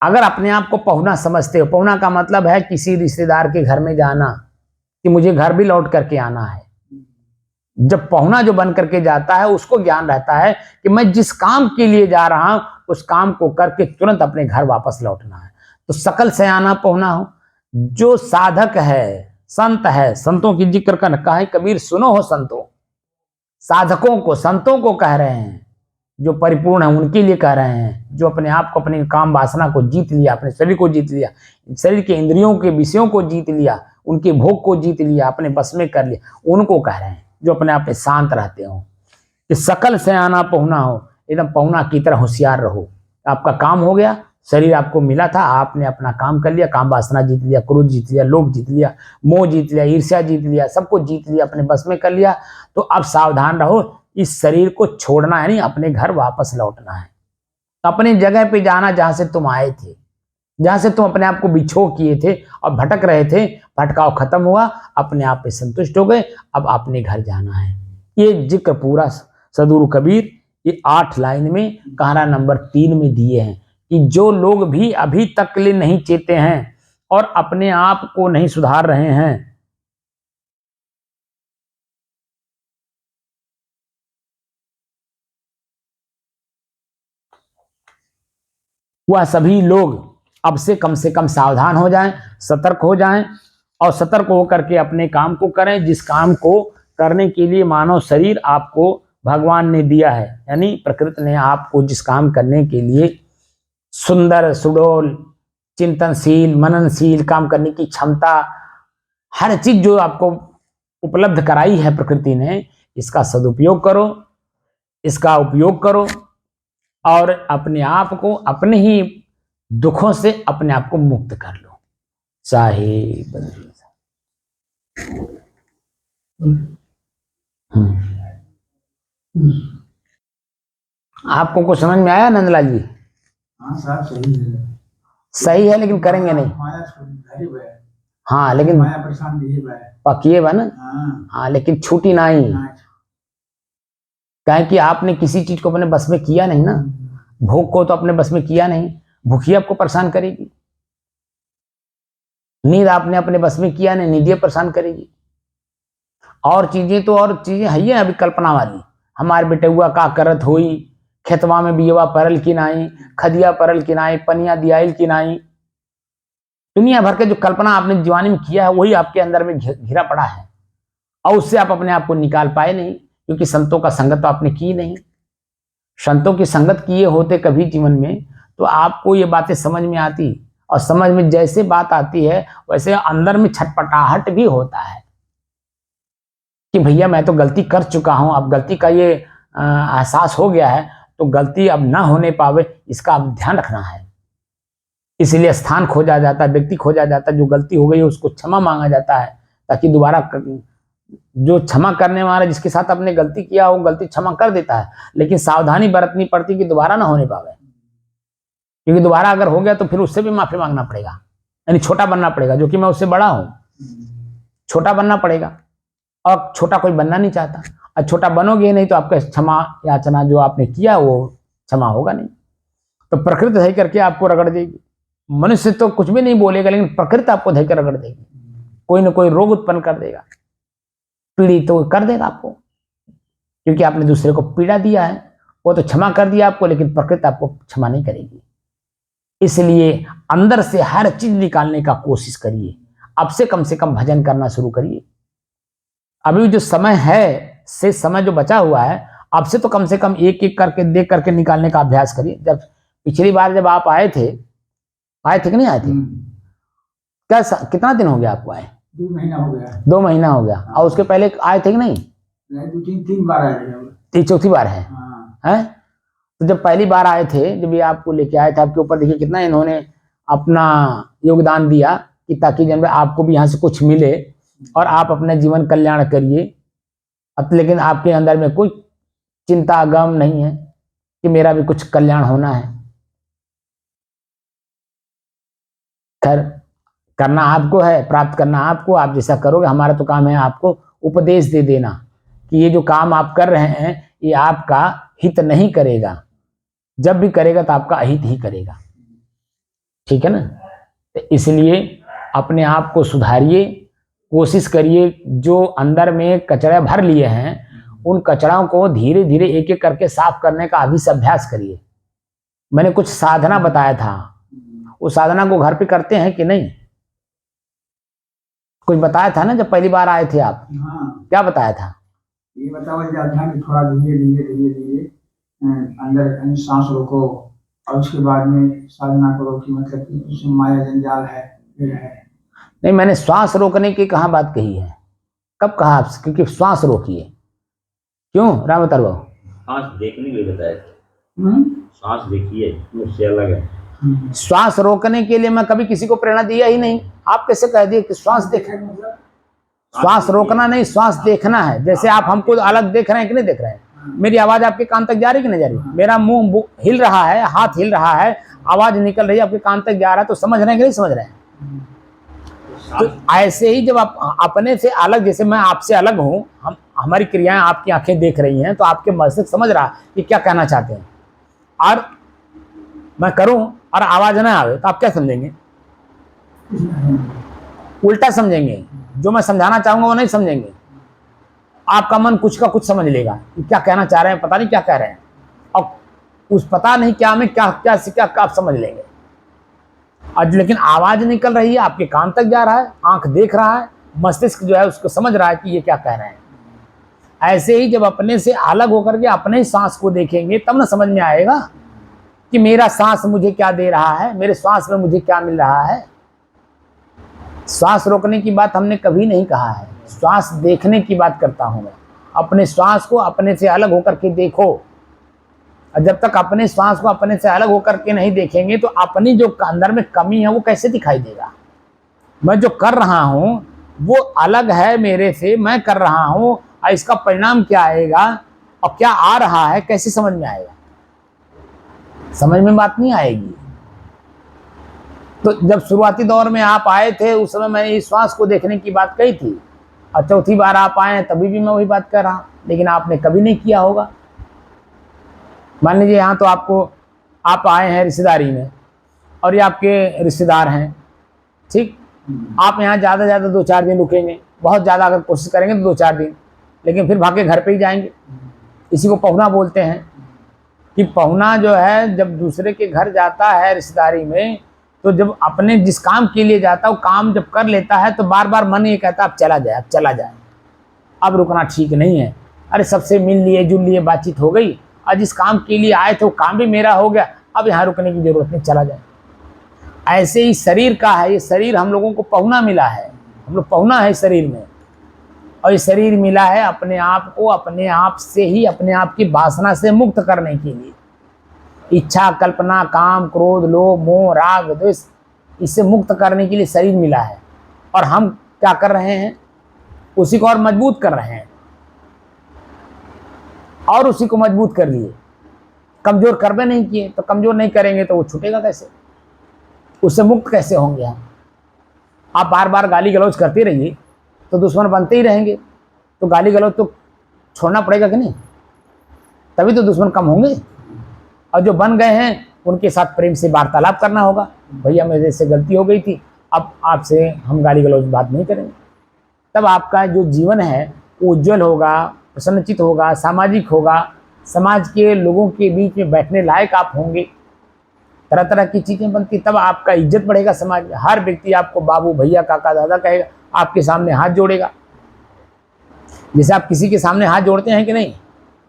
अगर अपने आप को पहुना समझते हो, पहुना का मतलब है किसी रिश्तेदार के घर में जाना, कि मुझे घर भी लौट करके आना है। जब पहुना जो बन करके जाता है उसको ज्ञान रहता है कि मैं जिस काम के लिए जा रहा हूं उस काम को करके तुरंत अपने घर वापस लौटना है। तो सकल सयाना पहुना हो। जो साधक है, संत है, संतों की जिक्र कर कहा है कबीर सुनो हो संतों। साधकों को, संतों को कह रहे हैं, जो परिपूर्ण है उनके लिए कह रहे हैं। जो अपने आप को, अपनी काम वासना को जीत लिया, अपने शरीर को जीत लिया, शरीर के इंद्रियों के विषयों को जीत लिया, उनके भोग को जीत लिया, अपने बस में कर लिया, उनको कह रहे हैं जो अपने आप में शांत रहते हो। कि सकल सयाना पहुना हो, एकदम पहुना की तरह होशियार रहो। आपका काम हो गया, शरीर आपको मिला था, आपने अपना काम कर लिया, काम वासना जीत लिया, क्रोध जीत लिया, लोभ जीत लिया, मोह जीत लिया, ईर्ष्या जीत लिया, सबको जीत लिया, अपने बस में कर लिया। तो अब सावधान रहो, इस शरीर को छोड़ना है नहीं, अपने घर वापस लौटना है। अपनी जगह पे जाना जहां से तुम आए थे, जहां से तुम अपने आप को बिछो किए थे और भटक रहे थे, भटकाव खत्म हुआ, अपने आप पे संतुष्ट हो गए, अब अपने घर जाना है। ये जिक्र पूरा सदगुरु कबीर ये 8 लाइन में कहारा नंबर 3 में दिए हैं कि जो लोग भी अभी तक के लिए नहीं चेते हैं और अपने आप को नहीं सुधार रहे हैं, वह सभी लोग अब से कम सावधान हो जाएं, सतर्क हो जाएं और सतर्क होकर के अपने काम को करें, जिस काम को करने के लिए मानव शरीर आपको भगवान ने दिया है। यानी प्रकृति ने आपको जिस काम करने के लिए सुंदर, सुडौल, चिंतनशील, मननशील काम करने की क्षमता, हर चीज जो आपको उपलब्ध कराई है प्रकृति ने, इसका सदुपयोग करो, इसका उपयोग करो और अपने आप को, अपने ही दुखों से अपने आप को मुक्त कर लो। साहिब आपको कुछ समझ में आया नंदलाल जी? हाँ साहब सही है, सही है, लेकिन करेंगे नहीं। हाँ लेकिन पकिए बा ना। हाँ लेकिन छूटी नहीं, कहे कि आपने किसी चीज को अपने बस में किया नहीं ना। भूख को तो अपने बस में किया नहीं, भूखी आपको परेशान करेगी। नींद आपने अपने बस में किया नहीं, नींद परेशान करेगी। और चीजें है अभी कल्पना वाली। हमारे बेटुआ का करत हुई, खेतवा में बियवा परल की नाई, खदिया परल की नाई, पनिया दियाइल की नाई। दुनिया भर के जो कल्पना आपने जवानी में किया है वही आपके अंदर में घिरा पड़ा है और उससे आप अपने आप को निकाल पाए नहीं, क्योंकि संतों का संगत तो आपने की नहीं। संतों की संगत किए होते कभी जीवन में तो आपको ये बातें समझ में आती, और समझ में जैसे बात आती है वैसे अंदर में छटपटाहट भी होता है कि भैया मैं तो गलती कर चुका हूं, अब गलती का ये एहसास हो गया है, तो गलती अब ना होने पावे इसका अब ध्यान रखना है। इसलिए स्थान खोजा जाता है, व्यक्ति खोजा जाता है, जो गलती हो गई है उसको क्षमा मांगा जाता है, ताकि दोबारा जो क्षमा करने वाला जिसके साथ आपने गलती किया वो गलती क्षमा कर देता है, लेकिन सावधानी बरतनी पड़ती कि दोबारा ना होने पावे, क्योंकि दोबारा अगर हो गया तो फिर उससे भी माफी मांगना पड़ेगा, यानी छोटा बनना पड़ेगा, जो कि मैं उससे बड़ा हूं, छोटा बनना पड़ेगा और छोटा कोई बनना नहीं चाहता। और छोटा बनोगे नहीं तो आपका क्षमा याचना जो आपने किया वो क्षमा होगा नहीं। तो प्रकृति सही करके आपको रगड़ देगी। मनुष्य तो कुछ भी नहीं बोलेगा, लेकिन प्रकृति आपको धैर्य रगड़ देगी, कोई ना कोई रोग उत्पन्न कर देगा, पीड़ित तो कर देगा आपको, क्योंकि आपने दूसरे को पीड़ा दिया है। वो तो क्षमा कर दिया आपको, लेकिन प्रकृति आपको क्षमा नहीं करेगी। इसलिए अंदर से हर चीज निकालने का कोशिश करिए। अब से कम भजन करना शुरू करिए। अभी जो समय है, से समय जो बचा हुआ है, अब से कम एक एक करके देख करके निकालने का अभ्यास करिए। जब पिछली बार जब आप आए थे कि नहीं आए थे? कैसा, कितना दिन हो गया आपको आए? 2 महीना हो गया। 2 महीना हो गया। और उसके पहले आए थे कि नहीं? 3 बार आए थे। चौथी बार है। हैं? तो जब पहली बार आए थे, जब ये आपको लेके आए थे, आपके ऊपर देखिए कितना इन्होंने अपना योगदान दिया कि ताकि जब आपको भी यहाँ से कुछ मिले और आप अपने जीवन कल्याण करिए। अब लेकिन आपके अंदर में कोई चिंता गम नहीं है कि मेरा भी कुछ कल्याण होना है। खैर, करना आपको है, प्राप्त करना आपको, आप जैसा करोगे। हमारा तो काम है आपको उपदेश दे देना कि ये जो काम आप कर रहे हैं ये आपका हित नहीं करेगा, जब भी करेगा तो आपका अहित ही करेगा। ठीक है ना? तो इसलिए अपने आप को सुधारिए, कोशिश करिए, जो अंदर में कचरा भर लिए हैं उन कचराओं को धीरे धीरे एक एक करके साफ करने का अभी से अभ्यास करिए। मैंने कुछ साधना बताया था, उस साधना को घर पे करते हैं कि नहीं? कुछ बताया था ना जब पहली बार आए थे आप? हाँ, क्या बताया था? ये बताया जाता है कि थोड़ा धीरे धीरे धीरे धीरे अंदर यानी सांस रोको और उसके बाद में साधना करो कि मतलब कि उसमें माया जंजाल है फिर है। नहीं, मैंने श्वास रोकने की कहाँ बात कही है? कब कहा आपसे? क्योंकि श्वास रोकिए। क्यों राम अवतार बाबू? सांस देखने के लिए बताया था। हम्म? सांस देखिए, मुझसे अलग है। श्वास रोकने के लिए मैं कभी किसी को प्रेरणा दिया ही नहीं। आप कैसे कह दिए कि श्वास देख? मतलब श्वास रोकना नहीं, श्वास देखना है। जैसे आप हमको अलग देख रहे हैं कि नहीं देख रहे हैं? मेरी आवाज आपके कान तक जा रही कि नहीं जा रही? मेरा मुंह हिल रहा है, हाथ हिल रहा है, आवाज निकल रही है, आपके कान तक जा रहा है, तो समझ रहे हैं कि नहीं समझ रहे हैं? तो ऐसे ही जब आप अपने से अलग, जैसे मैं आपसे अलग हूं, हम हमारी क्रियाएं आपकी आंखें देख रही हैं, तो आपके मस्तिष्क समझ रहा है कि क्या कहना चाहते हैं। और मैं करूं और आवाज ना आवे तो आप क्या समझेंगे? उल्टा समझेंगे। जो मैं समझाना चाहूंगा वो नहीं समझेंगे। आपका मन कुछ का कुछ समझ लेगा कि क्या कहना चाह रहे हैं, पता नहीं क्या कह रहे हैं, और उस पता नहीं क्या में क्या क्या से क्या आप समझ लेंगे। आज लेकिन आवाज निकल रही है, आपके कान तक जा रहा है, आंख देख रहा है, मस्तिष्क जो है उसको समझ रहा है कि ये क्या कह रहे हैं। ऐसे ही जब अपने से अलग होकर के अपने सांस को देखेंगे तब ना समझ में आएगा कि मेरा सांस मुझे क्या दे रहा है, मेरे श्वास में मुझे क्या मिल रहा है। श्वास रोकने की बात हमने कभी नहीं कहा है, श्वास देखने की बात करता हूं मैं। अपने श्वास को अपने से अलग होकर के देखो। और जब तक अपने श्वास को अपने से अलग होकर के नहीं देखेंगे तो अपनी जो अंदर में कमी है वो कैसे दिखाई देगा? मैं जो कर रहा हूं वो अलग है मेरे से, मैं कर रहा हूं, और इसका परिणाम क्या आएगा और क्या आ रहा है कैसे समझ में आएगा? समझ में बात नहीं आएगी। तो जब शुरुआती दौर में आप आए थे उस समय मैंने इस श्वास को देखने की बात कही थी, और चौथी बार आप आए हैं तभी भी मैं वही बात कर रहा हूं, लेकिन आपने कभी नहीं किया होगा। मान लीजिए यहाँ तो आप आए हैं रिश्तेदारी में और ये आपके रिश्तेदार हैं, ठीक? आप यहाँ ज़्यादा से ज़्यादा 2-4 दिन रुकेंगे, बहुत ज़्यादा अगर कोशिश करेंगे तो 2-4 दिन, लेकिन फिर भाग के घर पे ही जाएंगे। इसी को पहुना बोलते हैं कि पहुना जो है जब दूसरे के घर जाता है रिश्तेदारी में, तो जब अपने जिस काम के लिए जाता है वो काम जब कर लेता है तो बार बार मन ये कहता है अब चला जाए, अब चला जाए, अब रुकना ठीक नहीं है। अरे सबसे मिल लिए जुल लिए, बातचीत हो गई, और जिस काम के लिए आए थे वो काम भी मेरा हो गया, अब यहाँ रुकने की जरूरत नहीं, चला जाए। ऐसे ही शरीर का है, ये शरीर हम लोगों को पहुना मिला है, हम लोग पहुना है शरीर में, और ये शरीर मिला है अपने आप को अपने आप से ही, अपने आप की वासना से मुक्त करने के लिए। इच्छा, कल्पना, काम, क्रोध, लोभ, मोह, राग, द्वेष, इससे मुक्त करने के लिए शरीर मिला है। और हम क्या कर रहे हैं? उसी को और मजबूत कर रहे हैं, और उसी को मजबूत कर लिए। कमजोर करवे नहीं किए, तो कमजोर नहीं करेंगे तो वो छूटेगा कैसे? उससे मुक्त कैसे होंगे हम? आप बार बार गाली गलौज करते रहिए तो दुश्मन बनते ही रहेंगे, तो गाली गलौज तो छोड़ना पड़ेगा कि नहीं? तभी तो दुश्मन कम होंगे। और जो बन गए हैं उनके साथ प्रेम से वार्तालाप करना होगा, भैया मेरे से गलती हो गई थी, अब आपसे हम गाली गलौज बात नहीं करेंगे। तब आपका जो जीवन है वो उज्जवल होगा, प्रसन्नचित होगा, सामाजिक होगा, समाज के लोगों के बीच में बैठने लायक आप होंगे, तरह तरह की चीज़ें बनती, तब आपका इज्जत बढ़ेगा समाज में। हर व्यक्ति आपको बाबू, भैया, काका, दादा कहेगा, आपके सामने हाथ जोड़ेगा। जैसे आप किसी के सामने हाथ जोड़ते हैं कि नहीं,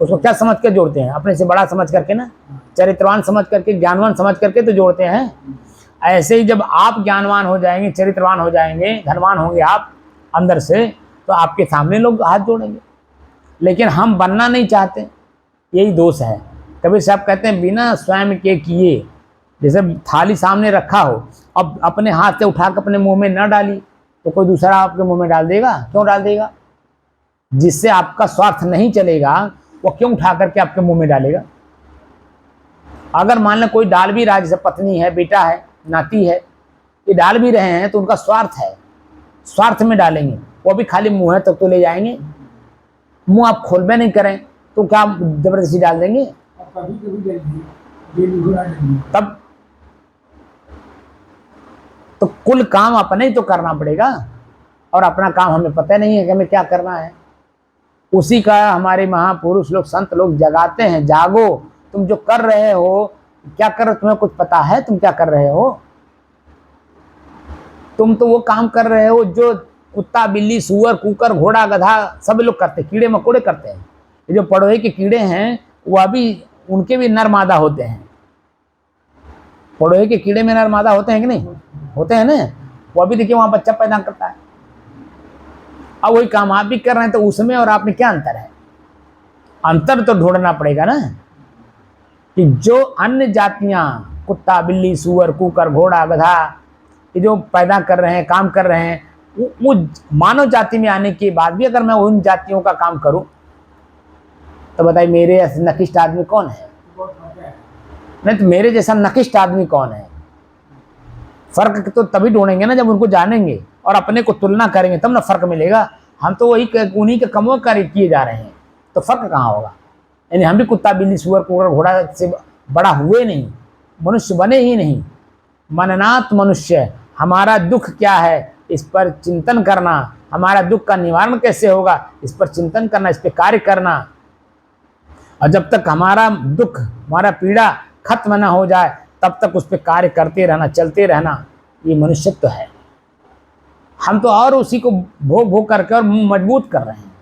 उसको क्या समझ कर जोड़ते हैं? अपने से बड़ा समझ करके ना, चरित्रवान समझ करके, ज्ञानवान समझ करके तो जोड़ते हैं। ऐसे ही जब आप ज्ञानवान हो जाएंगे, चरित्रवान हो जाएंगे, धनवान होंगे आप अंदर से, तो आपके सामने लोग हाथ जोड़ेंगे। लेकिन हम बनना नहीं चाहते, यही दोष है। कबीर साहब कहते हैं बिना स्वयं के किए, जैसे थाली सामने रखा हो, अब अपने हाथ से उठाकर अपने मुंह में न डाली तो कोई दूसरा आपके मुंह में डाल देगा? क्यों डाल देगा? जिससे आपका स्वार्थ नहीं चलेगा वो क्यों उठा करके आपके मुंह में डालेगा? अगर मान लो कोई डाल भी रहा है, जैसे पत्नी है, बेटा है, नाती है, ये डाल भी रहे हैं तो उनका स्वार्थ है, स्वार्थ में डालेंगे। वो भी खाली मुंह है तब तो ले जाएंगे, मुंह आप खोलबे नहीं करें तो क्या जबरदस्ती डाल देंगे? तब तो कुल काम अपने ही तो करना पड़ेगा। और अपना काम हमें पता नहीं है कि हमें क्या करना है। उसी का हमारे महापुरुष लोग, संत लोग जगाते हैं, जागो, तुम जो कर रहे हो, क्या कर रहे हो, तुम्हें कुछ पता है तुम क्या कर रहे हो? तुम तो वो काम कर रहे हो जो कुत्ता, बिल्ली, सूअर, कुकर, घोड़ा, गधा सब लोग करते हैं, कीड़े मकोड़े करते हैं। ये जो पड़ोए के कीड़े हैं वह भी, उनके भी नर मादा होते हैं। पड़ोए के कीड़े में नर मादा होते हैं कि नहीं? होते हैं ना। वह भी देखिए वहां बच्चा पैदा करता है। अब वही काम आप भी कर रहे हैं, तो उसमें और आप में क्या अंतर है? अंतर तो ढूंढना पड़ेगा ना, कि जो अन्य जातियां, कुत्ता, बिल्ली, सूअर, कुकर, घोड़ा, गधा, ये जो पैदा कर रहे हैं, काम कर रहे हैं, वो मानव जाति में आने के बाद भी अगर मैं उन जातियों का काम करूं, तो बताइए मेरे नकिष्ट आदमी कौन है? नहीं तो मेरे जैसा नकिष्ट आदमी कौन है? फर्क तो तभी ढूंढेंगे ना जब उनको जानेंगे और अपने को तुलना करेंगे, तब ना फर्क मिलेगा। हम तो वही उन्हीं के कमों कार्य किए जा रहे हैं, तो फर्क कहाँ होगा? यानी हम भी कुत्ता, बिल्ली, सूअर, कुकर, घोड़ा से बड़ा हुए नहीं, मनुष्य बने ही नहीं। मननाथ मनुष्य, हमारा दुख क्या है इस पर चिंतन करना, हमारा दुख का निवारण कैसे होगा इस पर चिंतन करना, इस पर कार्य करना। और जब तक हमारा दुख, हमारा पीड़ा खत्म न हो जाए, तब तक उस पर कार्य करते रहना, चलते रहना, ये मनुष्यत्व है। हम तो और उसी को भोग भोग करके और मजबूत कर रहे हैं।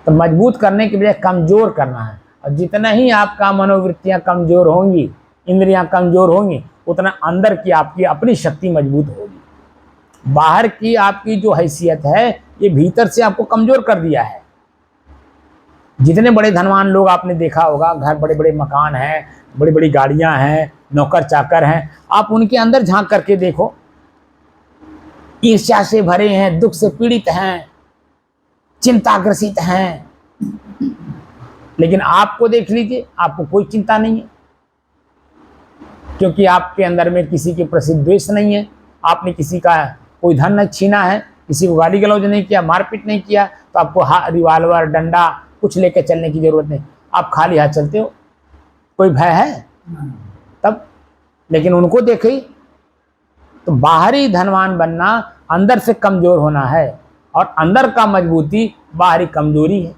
तो मजबूत करने के लिए कमजोर करना है, और जितना ही आपका मनोवृत्तियां कमजोर होंगी, इंद्रियां कमजोर होंगी, उतना अंदर की आपकी अपनी शक्ति मजबूत होगी। बाहर की आपकी जो हैसियत है, ये भीतर से आपको कमजोर कर दिया है। जितने बड़े धनवान लोग आपने देखा होगा, घर बड़े बड़े मकान हैं, बड़ी बड़ी गाड़ियां हैं, नौकर चाकर हैं, आप उनके अंदर झांक करके देखो, ईर्ष्या से भरे हैं, दुख से पीड़ित हैं, चिंताग्रसित हैं। लेकिन आपको देख लीजिए, आपको कोई चिंता नहीं है, क्योंकि आपके अंदर में किसी के प्रति द्वेष नहीं है, आपने किसी का कोई धन नहीं छीना है, किसी को गाली गलौज नहीं किया, मारपीट नहीं किया, तो आपको रिवाल्वर, डंडा कुछ लेकर चलने की जरूरत नहीं, आप खाली हाथ चलते हो। कोई भय है तब? लेकिन उनको देखे तो बाहरी धनवान बनना अंदर से कमजोर होना है, और अंदर का मजबूती बाहरी कमजोरी है।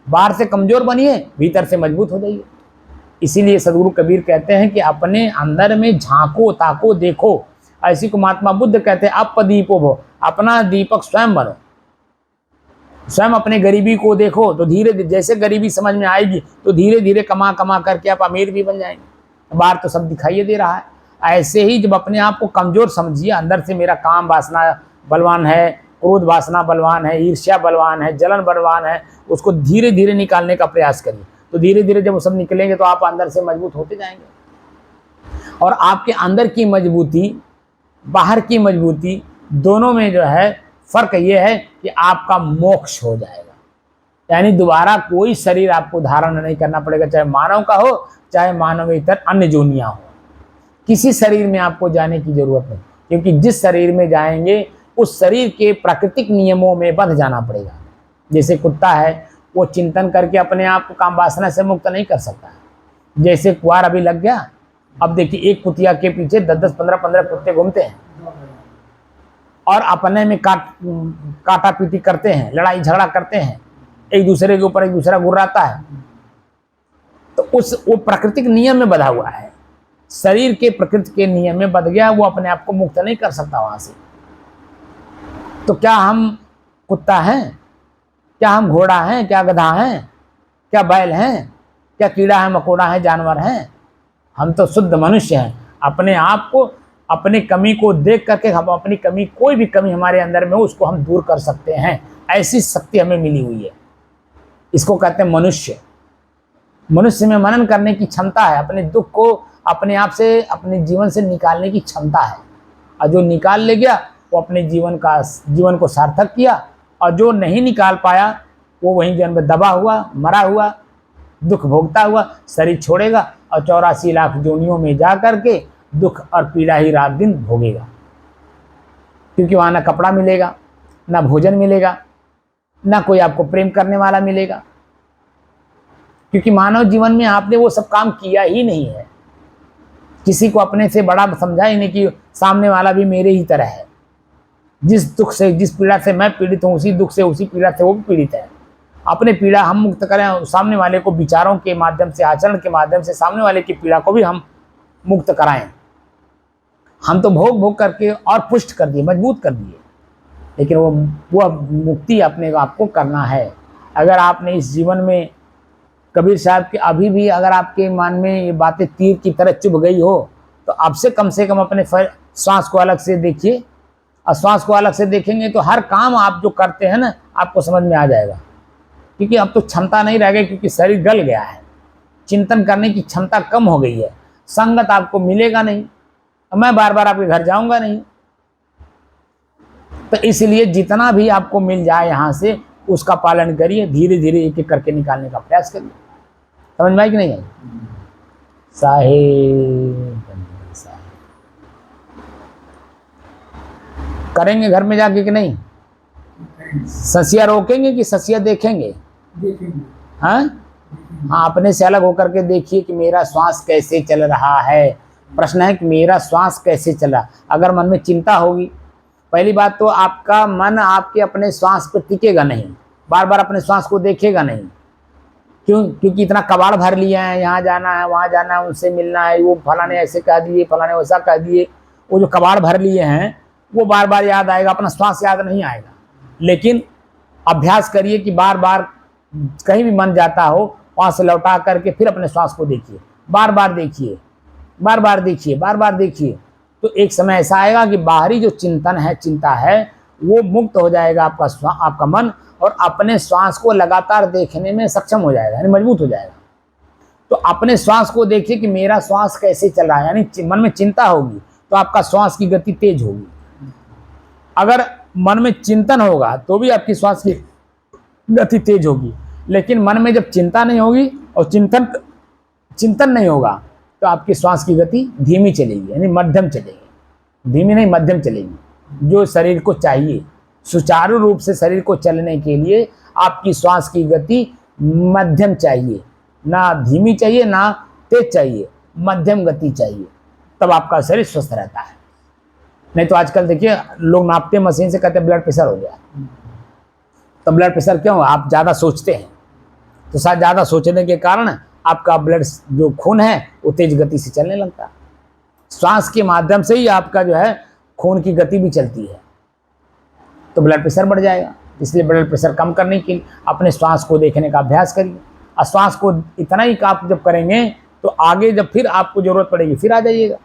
बाहर से कमजोर बनिए, भीतर से मजबूत हो जाइए। इसीलिए सदगुरु कबीर कहते हैं कि अपने अंदर में झांको, ताको, देखो। ऐसी को महात्मा बुद्ध कहते हैं अपदीपो भो, अपना दीपक स्वयं बनो। स्वयं अपने गरीबी को देखो, तो धीरे धीरे जैसे गरीबी समझ में आएगी, तो धीरे धीरे कमा कमा करके आप अमीर भी बन जाएंगे। बाहर तो सब दिखाई दे रहा है। ऐसे ही जब अपने आप को कमजोर समझिए, अंदर से मेरा काम वासना बलवान है, क्रोध वासना बलवान है, ईर्ष्या बलवान है, जलन बलवान है, उसको धीरे धीरे निकालने का प्रयास करिए। तो धीरे धीरे जब वो सब निकलेंगे, तो आप अंदर से मजबूत होते जाएंगे। और आपके अंदर की मजबूती, बाहर की मजबूती, दोनों में जो है फर्क ये है कि आपका मोक्ष हो जाएगा। यानी दोबारा कोई शरीर आपको धारण नहीं करना पड़ेगा, चाहे मानव का हो, चाहे मानवेतर अन्य जोनियां हो। किसी शरीर में आपको जाने की जरूरत नहीं, क्योंकि जिस शरीर में जाएंगे उस शरीर के प्राकृतिक नियमों में बंध जाना पड़ेगा। जैसे कुत्ता है, वो चिंतन करके अपने आप को काम वासना से मुक्त नहीं कर सकता। जैसे कुआर अभी लग गया, अब देखिए एक कुतिया के पीछे 10-10, 15-15 कुत्ते घूमते हैं और अपने में काटा पीटी करते हैं, लड़ाई झगड़ा करते हैं, एक दूसरे के ऊपर एक दूसरा गुर्राता है। तो वो प्राकृतिक नियम में बंधा हुआ है, शरीर के प्रकृति के नियम में बंध गया, वो अपने आप को मुक्त नहीं कर सकता वहां से। तो क्या हम कुत्ता हैं? क्या हम घोड़ा हैं? क्या गधा हैं? क्या बैल हैं? क्या कीड़ा है, मकोड़ा है, जानवर हैं? हम तो शुद्ध मनुष्य हैं। अपने आप को, अपनी कमी को देख करके हम अपनी कमी, कोई भी कमी हमारे अंदर में हो, उसको हम दूर कर सकते हैं। ऐसी शक्ति हमें मिली हुई है। इसको कहते हैं मनुष्य। मनुष्य में मनन करने की क्षमता है, अपने दुख को अपने आप से, अपने जीवन से निकालने की क्षमता है। और जो निकाल ले गया, वो अपने जीवन को सार्थक किया, और जो नहीं निकाल पाया, वो वहीं जन्म में दबा हुआ, मरा हुआ, दुख भोगता हुआ शरीर छोड़ेगा, और 84 लाख जोनियों में जा करके दुख और पीड़ा ही रात दिन भोगेगा। क्योंकि वहाँ ना कपड़ा मिलेगा, ना भोजन मिलेगा, ना कोई आपको प्रेम करने वाला मिलेगा, क्योंकि मानव जीवन में आपने वो सब काम किया ही नहीं है। किसी को अपने से बड़ा समझा ही नहीं कि सामने वाला भी मेरे ही तरह है। जिस दुख से, जिस पीड़ा से मैं पीड़ित हूँ, उसी दुख से, उसी पीड़ा से वो भी पीड़ित है। अपने पीड़ा हम मुक्त करें, सामने वाले को विचारों के माध्यम से, आचरण के माध्यम से सामने वाले की पीड़ा को भी हम मुक्त कराएं। हम तो भोग भोग करके और पुष्ट कर दिए, मजबूत कर दिए, लेकिन वो मुक्ति अपने आपको करना है। अगर आपने इस जीवन में कबीर साहब के अभी भी अगर आपके मन में ये बातें तीर की तरह चुभ गई हो, तो आपसे कम से कम अपने श्वास को अलग से देखिए। और श्वास को अलग से देखेंगे तो हर काम आप जो करते हैं ना, आपको समझ में आ जाएगा। क्योंकि अब तो क्षमता नहीं रह गई, क्योंकि शरीर गल गया है, चिंतन करने की क्षमता कम हो गई है, संगत आपको मिलेगा नहीं, मैं बार बार आपके घर जाऊंगा नहीं। तो इसलिए जितना भी आपको मिल जाए यहाँ से उसका पालन करिए, धीरे धीरे एक एक करके निकालने का प्रयास करिए। समझ में आई कि नहीं आई? साहेब करेंगे घर में जाके कि नहीं? ससिया रोकेंगे कि ससिया देखेंगे? हाँ, अपने से अलग होकर के देखिए कि मेरा श्वास कैसे चल रहा है। प्रश्न है कि मेरा श्वास कैसे चल रहा। अगर मन में चिंता होगी, पहली बात तो आपका मन आपके अपने श्वास पर टिकेगा नहीं, बार बार अपने श्वास को देखेगा नहीं। क्यों? क्योंकि इतना कबाड़ भर लिया है, यहाँ जाना है, वहाँ जाना है, उनसे मिलना है, वो फलाने ऐसे कह दिए, फलाने वैसा कह दिए। वो जो कबाड़ भर लिए हैं वो बार बार याद आएगा, अपना श्वास याद नहीं आएगा। लेकिन अभ्यास करिए कि बार बार कहीं भी मन जाता हो वहाँ से लौटा करके फिर अपने श्वास को देखिए, बार बार देखिए, बार बार देखिए, बार बार देखिए। तो एक समय ऐसा आएगा कि बाहरी जो चिंतन है, चिंता है, वो मुक्त हो जाएगा आपका मन, और अपने श्वास को लगातार देखने में सक्षम हो जाएगा, यानी मजबूत हो जाएगा। तो अपने श्वास को देखिए कि मेरा श्वास कैसे चल रहा है। यानी मन में चिंता होगी तो आपका श्वास की गति तेज होगी। अगर मन में चिंतन होगा तो भी आपकी श्वास की गति तेज होगी। लेकिन मन में जब चिंता नहीं होगी और चिंतन नहीं होगा तो आपकी श्वास की गति धीमी चलेगी, यानी मध्यम चलेगी। धीमी नहीं, मध्यम चलेगी। जो शरीर को चाहिए, सुचारू रूप से शरीर को चलने के लिए आपकी श्वास की गति मध्यम चाहिए, ना धीमी चाहिए ना तेज चाहिए, मध्यम गति चाहिए, तब आपका शरीर स्वस्थ रहता है। नहीं तो आजकल देखिए लोग नापते मशीन से, कहते ब्लड प्रेशर हो गया। तो ब्लड प्रेशर क्यों? आप ज़्यादा सोचते हैं, तो शायद ज़्यादा सोचने के कारण आपका ब्लड जो खून है वो तेज गति से चलने लगता है। श्वास के माध्यम से ही आपका जो है खून की गति भी चलती है, तो ब्लड प्रेशर बढ़ जाएगा। इसलिए ब्लड प्रेशर कम करने के लिए अपने श्वास को देखने का अभ्यास करिए। और श्वास को इतना ही आप जब करेंगे तो आगे जब फिर आपको ज़रूरत पड़ेगी फिर आ जाइएगा।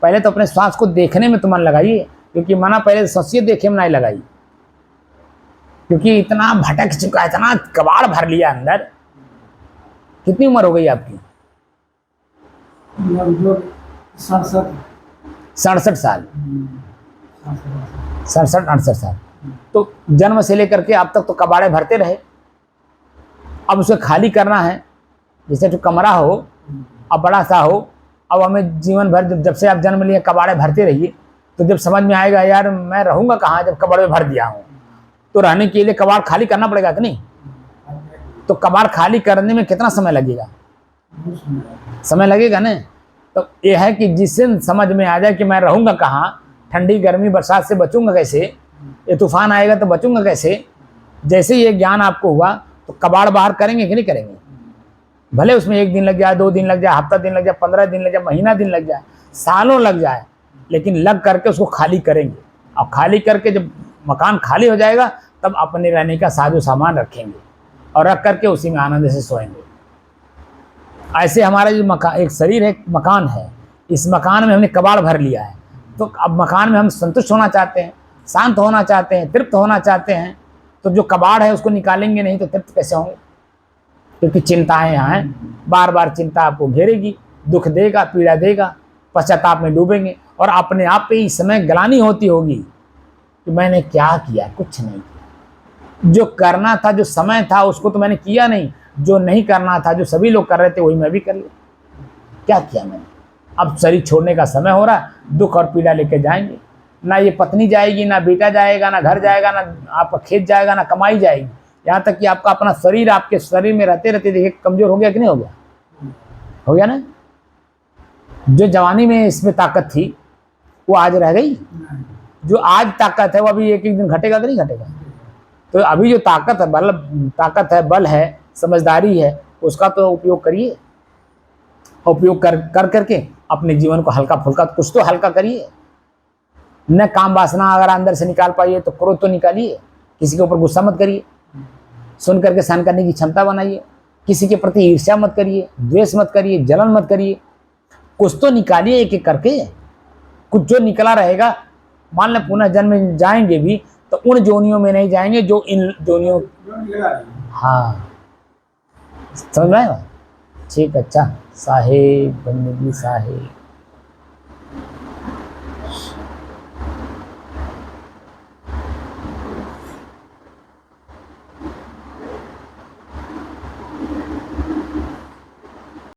पहले तो अपने श्वास को देखने में तो मन लगाइए, क्योंकि मना पहले ससिए देखे में नहीं लगाइए, क्योंकि इतना भटक चुका है, इतना कबाड़ भर लिया अंदर। कितनी उम्र हो गई आपकी? 67 साल, 67-68 साल। तो जन्म से लेकर के अब तक तो कबाड़े भरते रहे। अब उसे खाली करना है। जैसे जो कमरा हो, अब बड़ा सा हो, अब हमें जीवन भर जब से आप जन्म लिए कबाड़े भरते रहिए, तो जब समझ में आएगा यार मैं रहूँगा कहाँ जब कबाड़े भर दिया हूँ, तो रहने के लिए कबाड़ खाली करना पड़ेगा कि नहीं? तो कबाड़ खाली करने में कितना समय लगेगा? समय लगेगा ना। तो ये है कि जिससे समझ में आ जाए कि मैं रहूँगा कहाँ, ठंडी गर्मी बरसात से बचूंगा कैसे, ये तूफान आएगा तो बचूंगा कैसे, जैसे ये ज्ञान आपको हुआ तो कबाड़ बाहर करेंगे कि नहीं करेंगे? भले उसमें 1 दिन लग जाए, 2 दिन लग जाए, हफ्ता दिन लग जाए, 15 दिन लग जाए, महीना दिन लग जाए, सालों लग जाए, लेकिन लग करके उसको खाली करेंगे। और खाली करके जब मकान खाली हो जाएगा तब अपने रहने का साजो सामान रखेंगे और रख करके उसी में आनंद से सोएंगे। ऐसे हमारा जो एक शरीर है, मकान है, इस मकान में हमने कबाड़ भर लिया है। तो अब मकान में हम संतुष्ट होना चाहते हैं, शांत होना चाहते हैं, तृप्त होना चाहते हैं, तो जो कबाड़ है उसको निकालेंगे नहीं तो तृप्त कैसे होंगे? क्योंकि चिंताएं यहाँ हैं, बार बार चिंता आपको घेरेगी, दुख देगा, पीड़ा देगा, पश्चाताप में डूबेंगे और अपने आप पे इस समय ग्लानि होती होगी कि मैंने क्या किया, कुछ नहीं किया। जो करना था, जो समय था, उसको तो मैंने किया नहीं। जो नहीं करना था, जो सभी लोग कर रहे थे, वही मैं भी कर लिया। क्या किया मैंने? अब शरीर छोड़ने का समय हो रहा है, दुख और पीड़ा लेके जाएंगे। ना ये पत्नी जाएगी, ना बेटा जाएगा, ना घर जाएगा, ना आपका खेत जाएगा, ना कमाई जाएगी। यहाँ तक कि आपका अपना शरीर, आपके शरीर में रहते रहते देखिए कमजोर हो गया कि नहीं हो गया? हो गया ना। जो जवानी में इसमें ताकत थी वो आज रह गई। जो आज ताकत है वो अभी एक एक दिन घटेगा कि नहीं घटेगा। तो अभी जो ताकत है, बल है, समझदारी है, उसका तो उपयोग करिए। उपयोग कर करके अपने जीवन को हल्का फुल्का कुछ तो हल्का करिए। न काम वासना अगर अंदर से निकाल पाइए तो क्रोध तो निकालिए। किसी के ऊपर गुस्सा मत करिए, सुन करके सहन करने की क्षमता बनाइए। किसी के प्रति ईर्ष्या मत करिए, द्वेष मत करिए, जलन मत करिए। कुछ तो निकालिए एक एक करके। कुछ जो निकला रहेगा, मान लें पुनः जन्म जाएंगे भी तो उन जोनियों में नहीं जाएंगे जो इन जोनियों। हाँ, समझ में आया? ठीक, अच्छा, साहेब बंदगी साहेब।